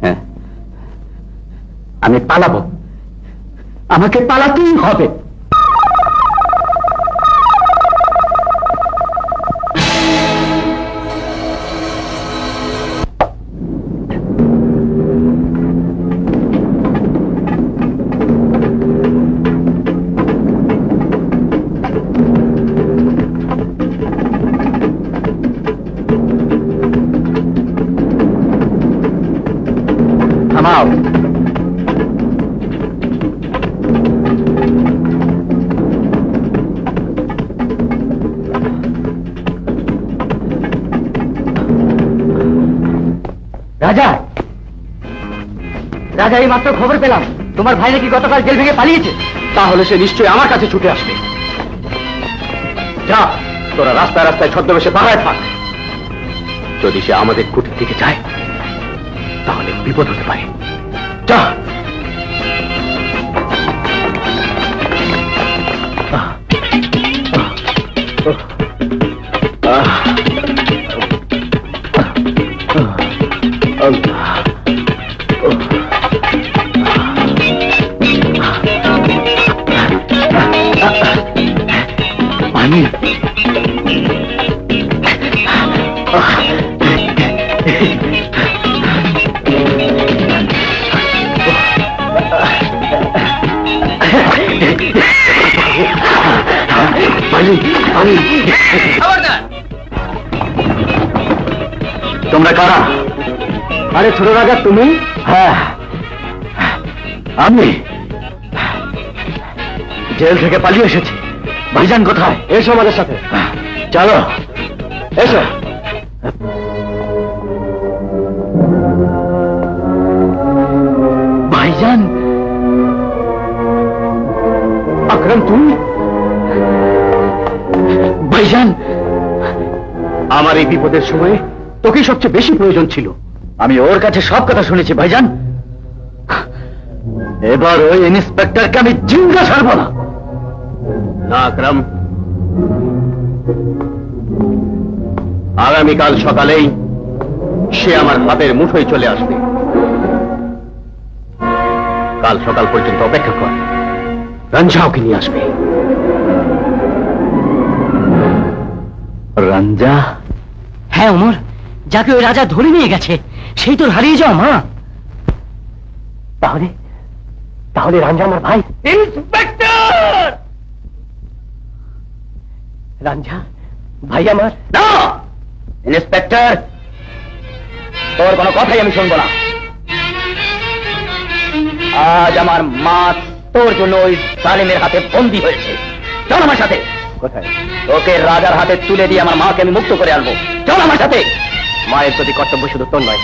হ্যাঁ, আমি পালাবো, আমাকে পালাতেই হবে। থামাও, রাজা, রাজা, এই মাত্র খবর পেলাম তোমার ভাই নাকি গতকাল জেল ভেঙে পালিয়েছে। তাহলে সে নিশ্চয়ই আমার কাছে ছুটে আসবে। যা, তোরা রাস্তায় রাস্তায় ছদ্মবেশে পাহাড়ে থাক। যদি সে আমাদের কুটির দিকে যায় তাহলে বিপদ হতে পারে। যা। পানি। তোমরা কারা? আরে ছোট রাজা, তুমি? হ্যাঁ, আমি জেল থেকে পালিয়ে এসেছি। ভাইজান কোথায়? এসো আমাদের সাথে। চলো, এসো। ভাইজান, আকরাম তুমি? ভাইজান, আমার এই বিপদের সময় তোকে সবচেয়ে বেশি প্রয়োজন ছিল। আমি ওর কাছে সব কথা শুনেছি ভাইজান। এবার ওই ইন্সপেক্টরকে আমি জিন্দা ছাড়ব না। না আকরাম, আগামীকাল সকালেই সে আমার হাতের মুঠোয় চলে আসবে। কাল সকাল পর্যন্ত অপেক্ষা কর, রঞ্জাওকে নিয়ে আসবে। রঞ্জা? হ্যাঁ ওমর, যাকে ওই রাজা ধরে নিয়ে গেছে সেই তোর হারিয়ে যাওয়া মা। তাহলে তাহলে রঞ্জা আমার ভাই? ইন্সপেক্টর! রঞ্জা ভাই আমার? না ইন্সপেক্টর, তোর কোনো কথাই আমি শুনবো না। আজ আমার মা তোর জন্য ওই সালিমের হাতে বন্দী হয়েছে। চল আমার সাথে। কোথায়? তোকে রাজার হাতে তুলে দিয়ে আমার মাকে আমি মুক্ত করে আনবো। চল আমার সাথে। মায়ের প্রতি কর্তব্য শুধু তোর নয়,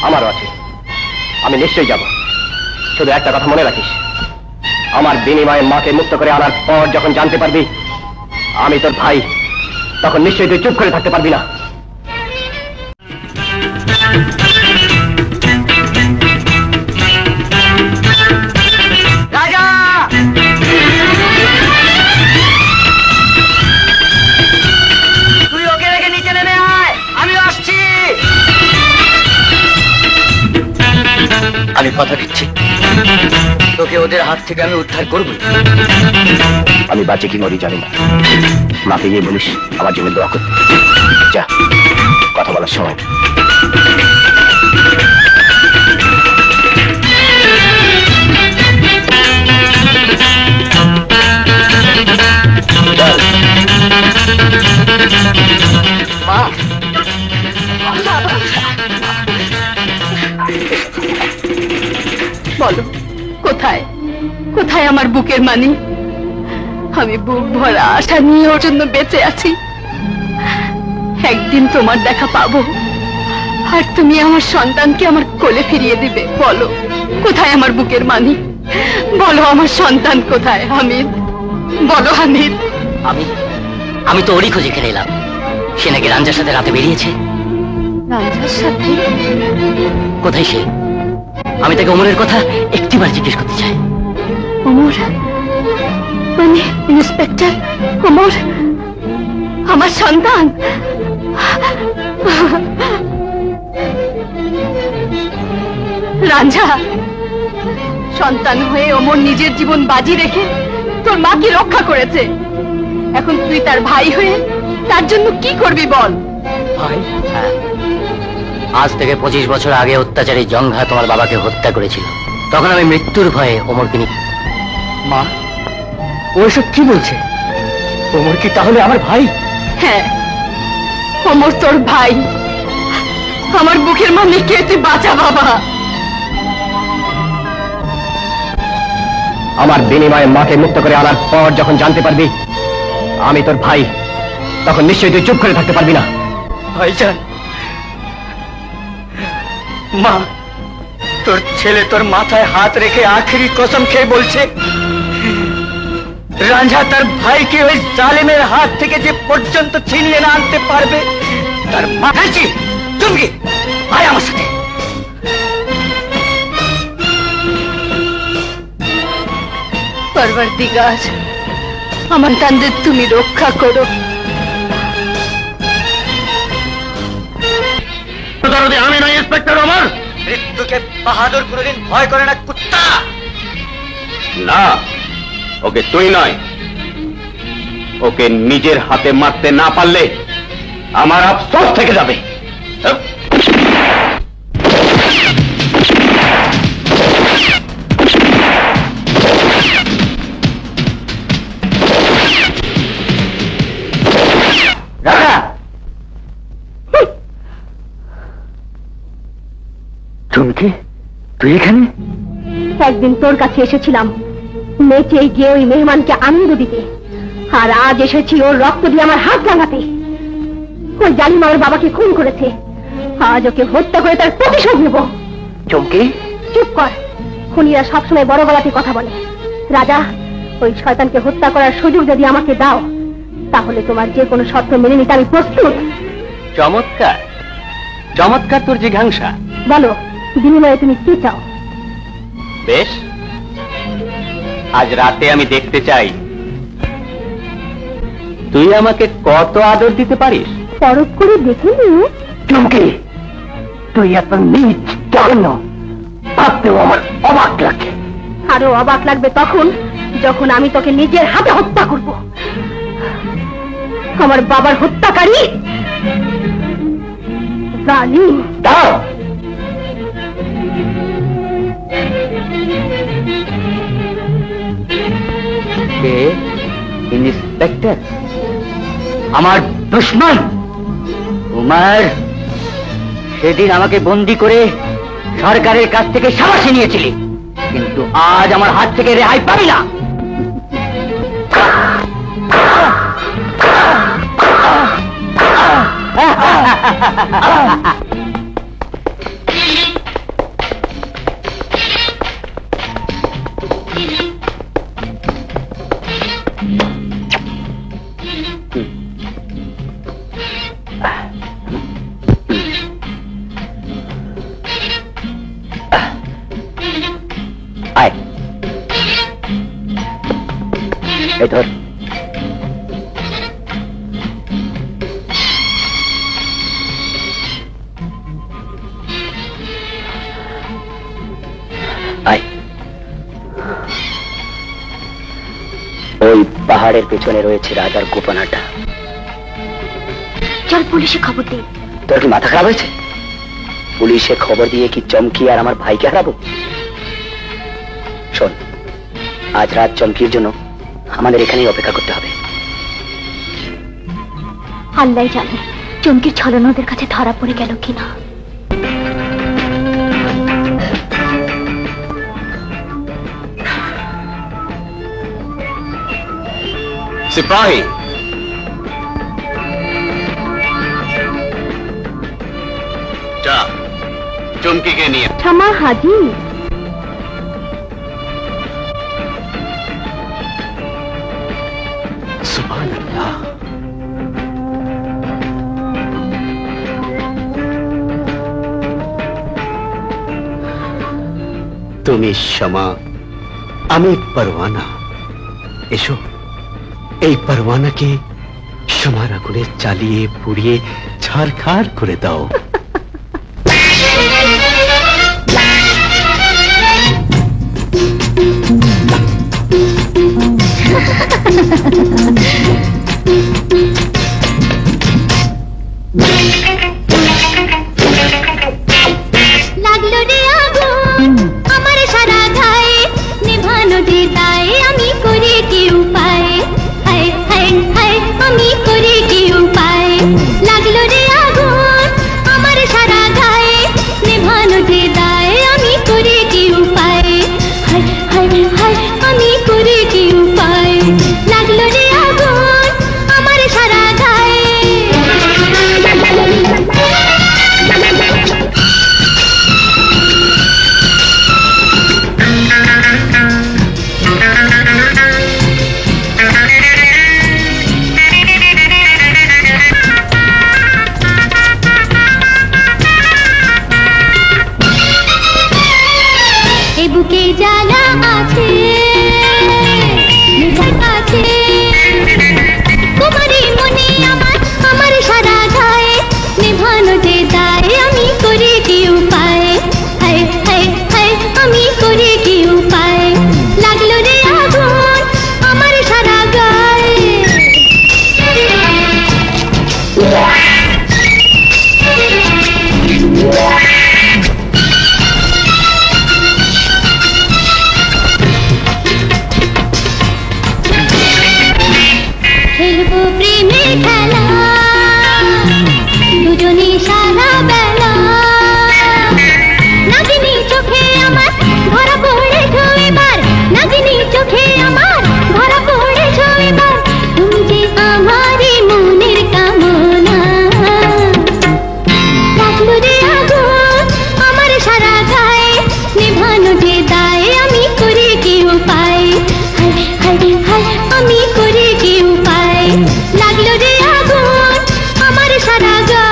আমারও আছে। আমি নিশ্চয়ই যাব। শুধু একটা কথা মনে রাখিস, আমার বিনিময়ে মাকে মুক্ত করে আনার পর যখন জানতে পারবি আমি তোর ভাই, তখন নিশ্চয়ই তুই চুপ করে থাকতে পারবি না। রাজা! তুই ওকে রেখে নিচে নেমে আয়, আমি আসছি। আমি কথা দিচ্ছি, তোকে ওদের হাত থেকে আমি উদ্ধার করবো। আমি বাঁচে কি মরি জানি না। মাকে গিয়ে বলিস আমার জন্য দোয়া করতে। যা, কথা বলার সময়। মা, বলো, কোথায় কোথায় আমার বুকের মানি? আমি বুক ভরা আশা নিয়ে ওর জন্য বেঁচে আছি। একদিন তোমার দেখা পাবো আর তুমি আমার সন্তানকে আমার কোলে ফিরিয়ে দিবে। বলো, কোথায় আমার বুকের মানি? বলো, আমার সন্তান কোথায়? হামিদ, বলো হামিদ। আমি তো ওরই খোঁজে খেলে এলাম। সে নাকি রাঞ্জার সাথে রাতে বেরিয়েছে। রাঞ্জার সাথে? কোথায় সে? আমি তাকে ওমরের কথা একটিবার জিজ্ঞেস করতে চাই। ওমর মানে ইন্সপেক্টর ওমর, আমার সন্তান? রাঞ্জা, সন্তান হয়ে ওমর নিজের জীবন বাজি রেখে তোর মাকে রক্ষা করেছে। এখন তুই তার ভাই হয়ে তার জন্য কি করবি বল? ভাই? হ্যাঁ, আজ থেকে 25 বছর আগে অত্যাচারী জঙ্ঘা তোমার বাবাকে হত্যা করেছিল। তখন আমি মৃত্যুর ভয়ে ওমরকে মা, ওইসব কি বলছে? ওমর কি তাহলে আমার ভাই? হ্যাঁ, ওমর তোর ভাই। আমার বুকের মানিককে তুই বাঁচা বাবা। আমার বিনিময়ে মাকে মুক্ত করে আনার পর যখন জানতে পারবি আমি তোর ভাই, তখন নিশ্চয়ই তুই চুপ করে থাকতে পারবি না। ভাইজান, মা, তোর ছেলে তোর মাথায় হাত রেখে আখেরি কসম খেয়ে বলছে, রাঞ্ঝা তার ভাইকে ওই জালেমের হাত থেকে যে পর্যন্ত ছিনিয়ে না আনতে পারবে তার মাথায় চুমকি আয় আমার সাথে। পরবর্তীকার আমার তাদের তুমি রক্ষা করো। আমি নয় ইন্সপেক্টর ওমর। মৃত্যুকে বাহাদুর কোনদিন ভয় করে না কুত্তা। না, ওকে তুই নয়, ওকে নিজের হাতে মারতে না পারলে আমার আফসোস থেকে যাবে। চুমকি, তুই এখানে? একদিন তোর কাছে এসেছিলাম নেচে গিয়ে ওই মেহমানকে আনন্দ দিতে, আর আজ এসেছি ওর রক্ত দিয়ে আমার হাত ভাঙাতে। ওই জালিম আমার বাবাকে খুন করেছে, আজ ওকে হত্যা করে তার প্রতিশোধ নেব। চুমকি, চুপ কর, খুনিরা সবসময় বড় গলাতে কথা বলে। রাজা, ওই শয়তানকে হত্যা করার সুযোগ যদি আমাকে দাও, তাহলে তোমার যে কোনো শর্ত মেনে নিতে আমি প্রস্তুত। চমৎকার চমৎকার তোর জিজ্ঞাসা। বলো, বিনিময়ে তুমি কি চাও? বেশ, আজ রাতে আমি দেখতে চাই তুই আমাকে কত আদর দিতে পারিস। পরখ করে দেখে নিও। চুমকি, তুই এত নীচ জঘন্য ভাবতেও আমার অবাক লাগে। আরো অবাক লাগবে তখন যখন আমি তোকে নিজের হাতে হত্যা করব। আমার বাবার হত্যাকারী জালিম। দাও, কে? ইন্সপেক্টর, আমার দুশমন উমার। সেদিন আমাকে বন্দি করে সরকারের কাছ থেকে সাবাসী নিয়েছিলি, কিন্তু আজ আমার হাত থেকে রেহাই পাবি না। আয়, এই ধর। আয়, ওই পাহাড়ের পেছনে রয়েছে রাজার গোপন আড্ডা। চল পুলিশে খবর দিই। তোর কি মাথা খারাপ হয়েছে? পুলিশে খবর দিয়ে কি চমকি আর আমার ভাইকে হারাবো? শোন, আজ রাত চমকির জন্য আমাদের এখানেই অপেক্ষা করতে হবে। আল্লাহ জানে চমকির ছলনা ওদের কাছে ধরা পড়ে গেল কিনা। সিপাহী, যা চমকিকে নিয়ে। ক্ষমা হাজি। সুবহানাল্লাহ। তুমি শামা, আমি পরওয়ানা। এসো, এই পরওয়ানাকে শামার আগুনে জ্বালিয়ে পুড়িয়ে ছারখার করে দাও। লাগলো রে আগুন আমার সারা গায়ে, নেভানো যে দায়ে আমি করে কি উপায়, হায় হায় হায় আমি করে কি উপায়। লাগলো রে আগুন আমার জ্বালা আছে আছে তোমারই মনে আমার আমার সারা গায়ে নিভানো যে দায় আমি করে কি উপায় হায় হায় হায় আমি করে কি উপায় লাগলো রে আগুন আমার সারা গায়ে খেলবো প্রেমের খেলা দুজনে সারা বেলা নাগিনী চোখে আমার ধরা পড়েছ এবার নাগিনী চোখে আমার ধরা পড়েছ এবার তুমি যে আমারই মনের কামনা লাগলো রে আগুন আমার সারা গায়ে নিভানো যে দায় আমি করে কি উপায় হায় হায় হায় আমি করে কি উপায় লাগলো রে আগুন আমার সারা গায়ে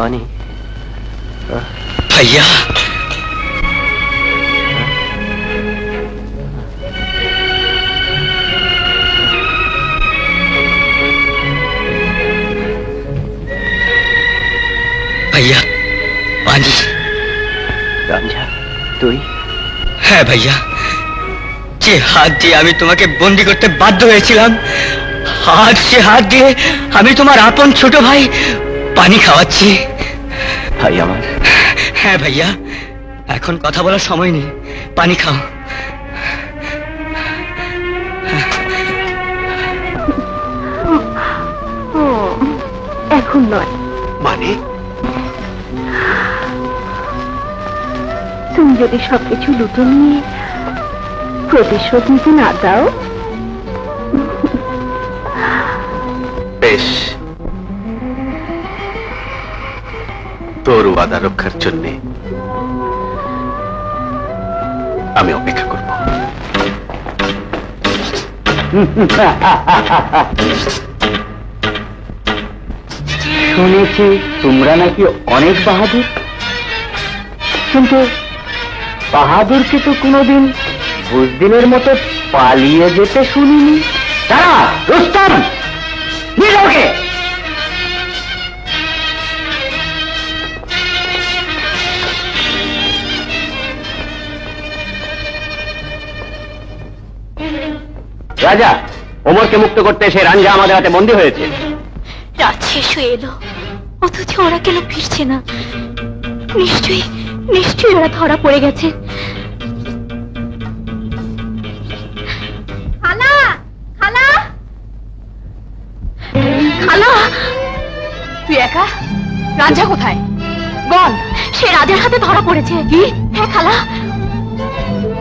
অনি भैया भैया पानी রঞ্জা তুই হ্যাঁ ভাইয়া যে হাত দিয়ে আমি তোমাকে বন্দি করতে বাধ্য হয়েছিলাম আজ সে হাত দিয়ে আমি তোমার আপন ছোট ভাই পানি খাওয়াচ্ছি ভাই আমার হ্যাঁ ভাইয়া এখন কথা বলার সময় নেই পানি খাও এখন নয় মানে তুমি যদি সবকিছু লুটে নিয়ে প্রতিশোধ নিতে না দাও বেশ, তোর ওয়াদা রক্ষার জন্য আমি অপেক্ষা করব। শুনেছি তোমরা নাকি অনেক বাহাদুর, কিন্তু বাহাদুরকে তো কোনোদিন বুজদিনের মতো পালিয়ে যেতে শুনিনি। দাঁড়া রুস্তম, নিয়ে যাও ওকে। রাজা, ওমরকে মুক্ত করতে এসে রাঞ্জা আমাদের হাতে বন্দী হয়েছে। রাত শেষ হয়ে এলো, অথচ ওরা কেন ফিরছে না? নিশ্চয়ই নিশ্চয়ই ওরা ধরা পড়ে গেছে। খালা, খালা, খালা, তুই একা? রাজা কোথায়? বল। সে রাজার হাতে ধরা পড়েছে। কি? হ্যাঁ খালা,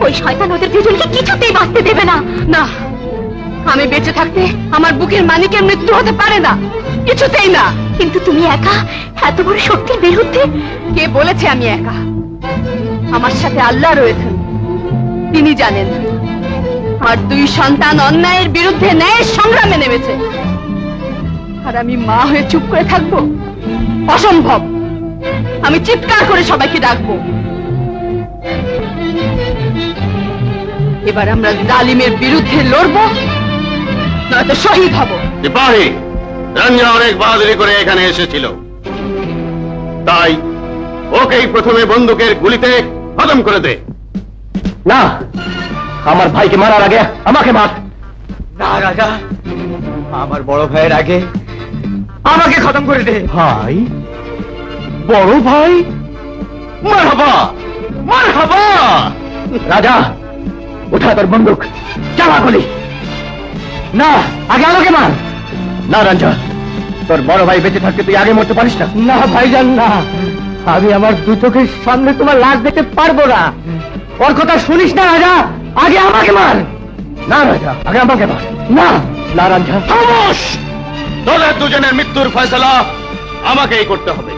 ওই শয়তান ওদের দুজনকে কিছুতেই বাঁচতে দেবে না। না, আমি বেঁচে থাকতে আমার বুকের মানিকের মৃত্যু হতে পারে না, কিছুতেই না। কিন্তু তুমি একা এত বড় শক্তির বিরুদ্ধে? কে বলেছে আমি একা? আমার সাথে আল্লাহ রয়েছেন, তিনি জানেন। আর দুই সন্তান অন্যায়ের বিরুদ্ধে ন্যায়ের সংগ্রামে নেমেছে, আর আমি মা হয়ে চুপ করে থাকবো? অসম্ভব। আমি চিৎকার করে সবাইকে ডাকবো। এবার আমরা জালিমের বিরুদ্ধে লড়বো, নয়তো শহীদ হব। সিপাহী, রাঞ্জা অনেক বাহাদুরি করে এখানে এসেছিল, তাই ওকেই প্রথমে বন্দুকের গুলিতে খতম করে দে। না, আমার ভাইকে মারার আগে আমাকে মার। না রাজা, আমার বড় ভাইয়ের আগে আমাকে খতম করে দে। ভাই? বড় ভাই? মারহাবা, মারহাবা। রাজা, উঠা তোর বন্দুক, চালা গুলি। না, আগে আমাকে মার। না রাঞ্জা, তোর বড় ভাই বেঁচে থাকতে তুই আগে মরতে পারিস না। না ভাইজান, না, আমি আমার দু চোখের সামনে তোমার লাশ দেখতে পারবো না। ওর কথা শুনিস না রাজা, আগে আমাকে মার। না রাজা, আগে আমাকে মার। না না রাজা। খামোশ! তোদের দুজনের মৃত্যুর ফয়সালা আমাকেই করতে হবে।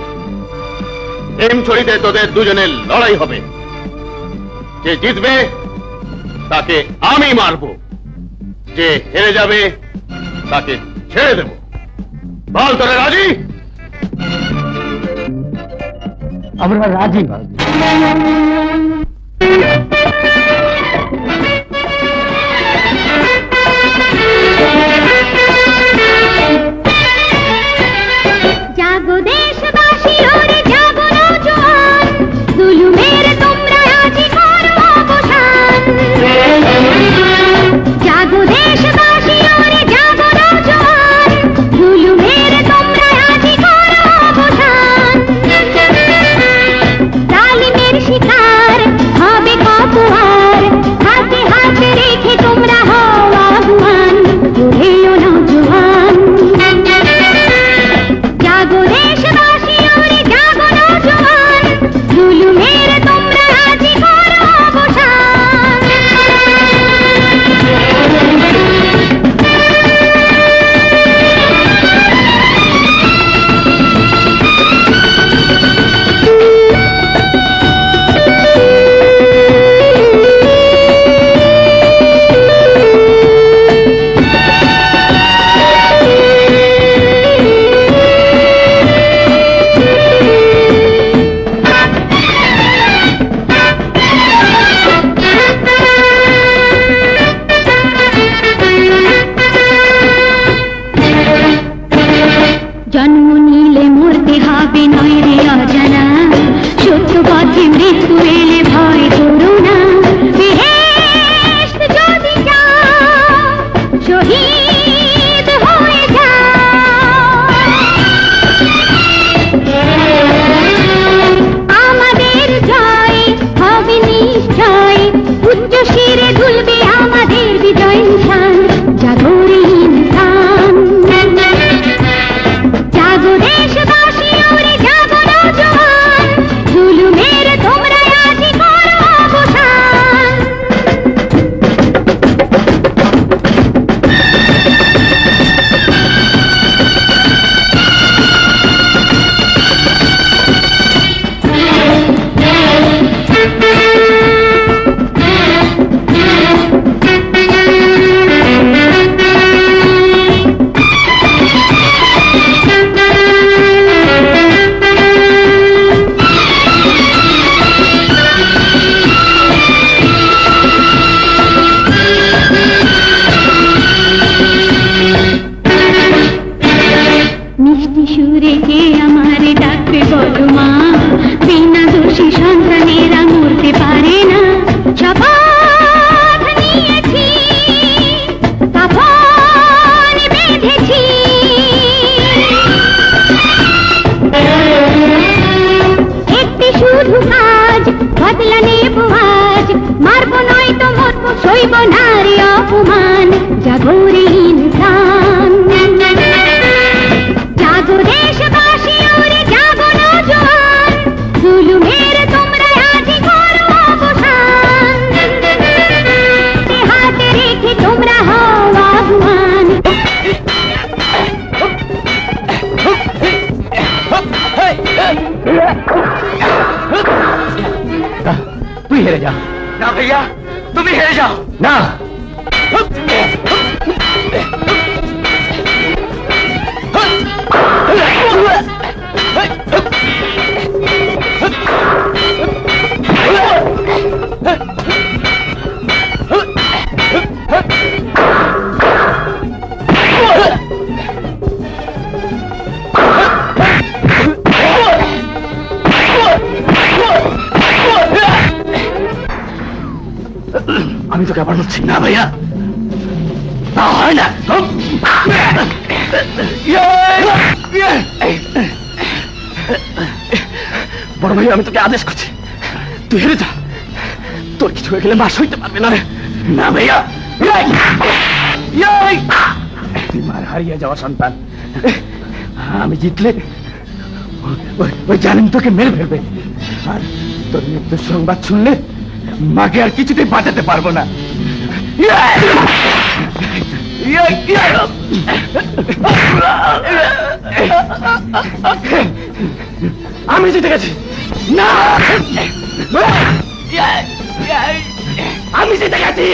ছড়িতে তোদের দুজনের লড়াই হবে। যে জিতবে তাকে আমি মারব, যে হেরে যাবে তাকে ছেড়ে দেব। বল, তোরা রাজি? আমরা রাজি। জাগো দেশবাসী, ওরে জাগো নওজোয়ান, জুলুমের তোমরা আজি করো অবসান। জাগো দেশবাসী, ওরে জাগো নওজোয়ান, জুলুমের তোমরা আজি করো অবসান। জালিমের শিকার হবে কত আর, হাতে হাতে রেখে তোমরা হও আগুয়ান। ওরেও নওজোয়ান, জাগো দেশবাসী, ওরে জাগো নওজোয়ান, জুলুমের তোমরা আজি করো অবসান। জন্ম নিলে মরতে হবে নয় রে অজানা, সত্য পথে মৃত্যু এলে ভয় করো না। বেহেশত যদি চাও, শহীদ হয়ে যাও। আমাদের জয় হবে নিশ্চয়, উচ্চ শিরে দুলবে আমাদের বিজয় নিশান। জাগো রে ইনসান, জাগো দেশবাসী, ওরে জাগো নওজোয়ান, জুলুমের তোমরা আজি করো অবসান। মিষ্টি সুরে কে আমারে ডাকবে বলো মা, বিনা দোষী সন্তানেরা মরতে পারে না। শপথ নিয়েছি, কাফন বেঁধেছি, একটি শুধু কাজ বদলা নেব আজ। মারবো নয় তো মরবো, সইব না রে অপমান। জাগো রে ইনসান, জাগো দেশবাসী, ওরে জাগো নওজোয়ান, জুলুমের তোমরা আজি করো অবসান। হাতে রেখে তোমরা হও আগুয়ান। তুই হেরে যা। না ভাইয়া, তুমি হেরে যাও। না, আমি তোকে আবার বলছি। না ভাইয়া, না হয় না। বড় ভাই, আমি তোকে আদেশ করছি, তুই হেরে যা। তোর কিছু হয়ে গেলে মা সইতে পারবে না রে। না ভাইয়া, তুই মার হারিয়ে যাওয়া সন্তান। আমি জিতলে ওই জালিম তোকে মেরে ফেলবে। আর তোর মৃত্যুর সংবাদ শুনলে মাকে আর কিছুতেই বাঁচাতে পারবো না। আমি জিতে গেছি। না, আমি জিতে গেছি।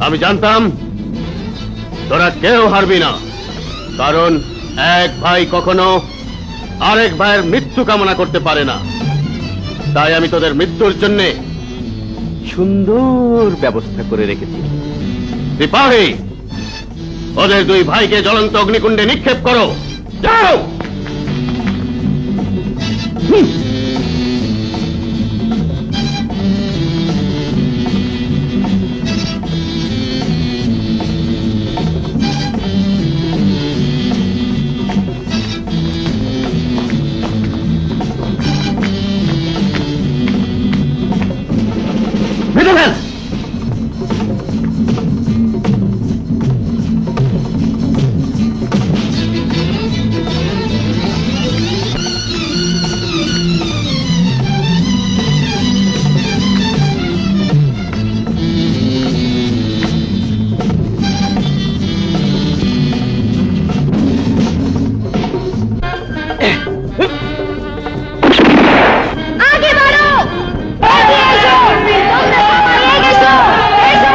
আমি জানতাম তোরা কেউ হারবি না, কারণ এক ভাই কখনো আরেক ভাইয়ের মৃত্যু কামনা করতে পারে না। তাই আমি তোদের মৃত্যুর জন্য সুন্দর ব্যবস্থা করে রেখেছি। সিপাহী, ওদের দুই ভাইকে জ্বলন্ত অগ্নিকুণ্ডে নিক্ষেপ করো। যাও। বেঁধে ফেল। আগে বাড়ো, এগিয়ে এসো, তোমরা সবাই এগিয়ে এসো, এসো।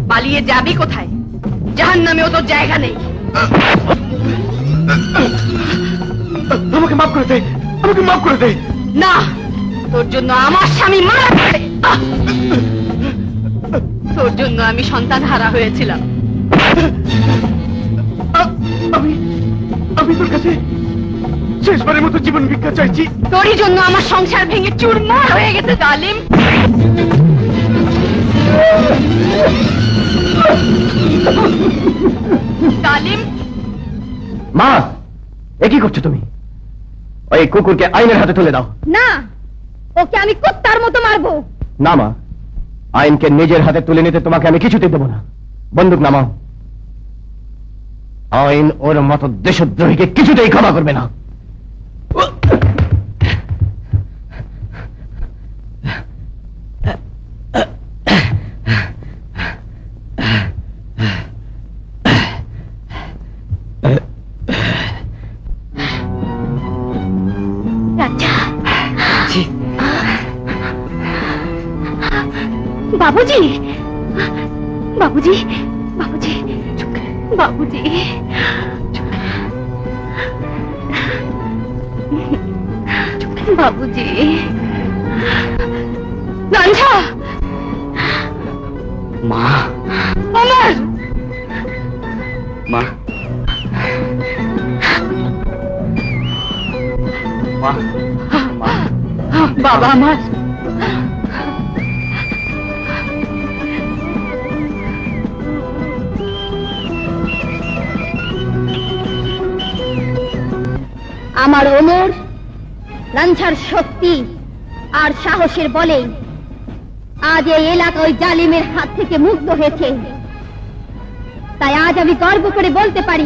পালিয়ে যাবি কোথায়? জাহান্নামেও তোর জায়গা নেই। আমাকে মাফ করে দে, আমাকে মাফ করে দে। না, তোর জন্য আমার স্বামী মারা গেছে। তোর জন্য আমি সন্তান হারা হয়েছিলাম। আমি তোর কাছে শেষবারের মতো জীবন ভিক্ষা চাইছি। তোরই জন্য আমার সংসার ভেঙে চুরমার হয়ে গেছে জালিম। জালিম। মা, এ কি করছো তুমি? ওই কুকুরকে আইনের হাতে তুলে দাও। না, ওকে আমি কুত্তার মতো মারবো। না মা, আইনকে নিজের হাতে তুলে নিতে তোমাকে আমি কিছুতে দেব না। বন্দুক নামাও। আইন ওর মতো দেশদ্রোহীকে কিছুতেই ক্ষমা করবে না। বাবুজি, বাবুজি, বাবুজি, বাবুজি, বাবুজি, লাঞ্ছা। মা, আমার মা, মা, বাবা আমার। আমার ওমর লাঞ্ছার শক্তি আর সাহসের বলে আজ এই এলাকা ওই জালিমের হাত থেকে মুক্ত হয়েছে। তাই আজ আমি গর্ব করে বলতে পারি,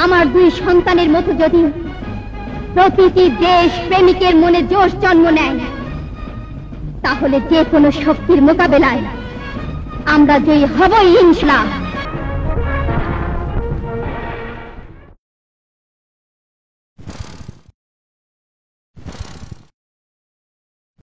আমার দুই সন্তানের মতো যদি প্রতিটি দেশ প্রেমিকের মনে জোশ জন্ম নেয়, তাহলে যে কোনো শক্তির মোকাবেলায় আমরা জয়ী হবই ইনশাআল্লাহ।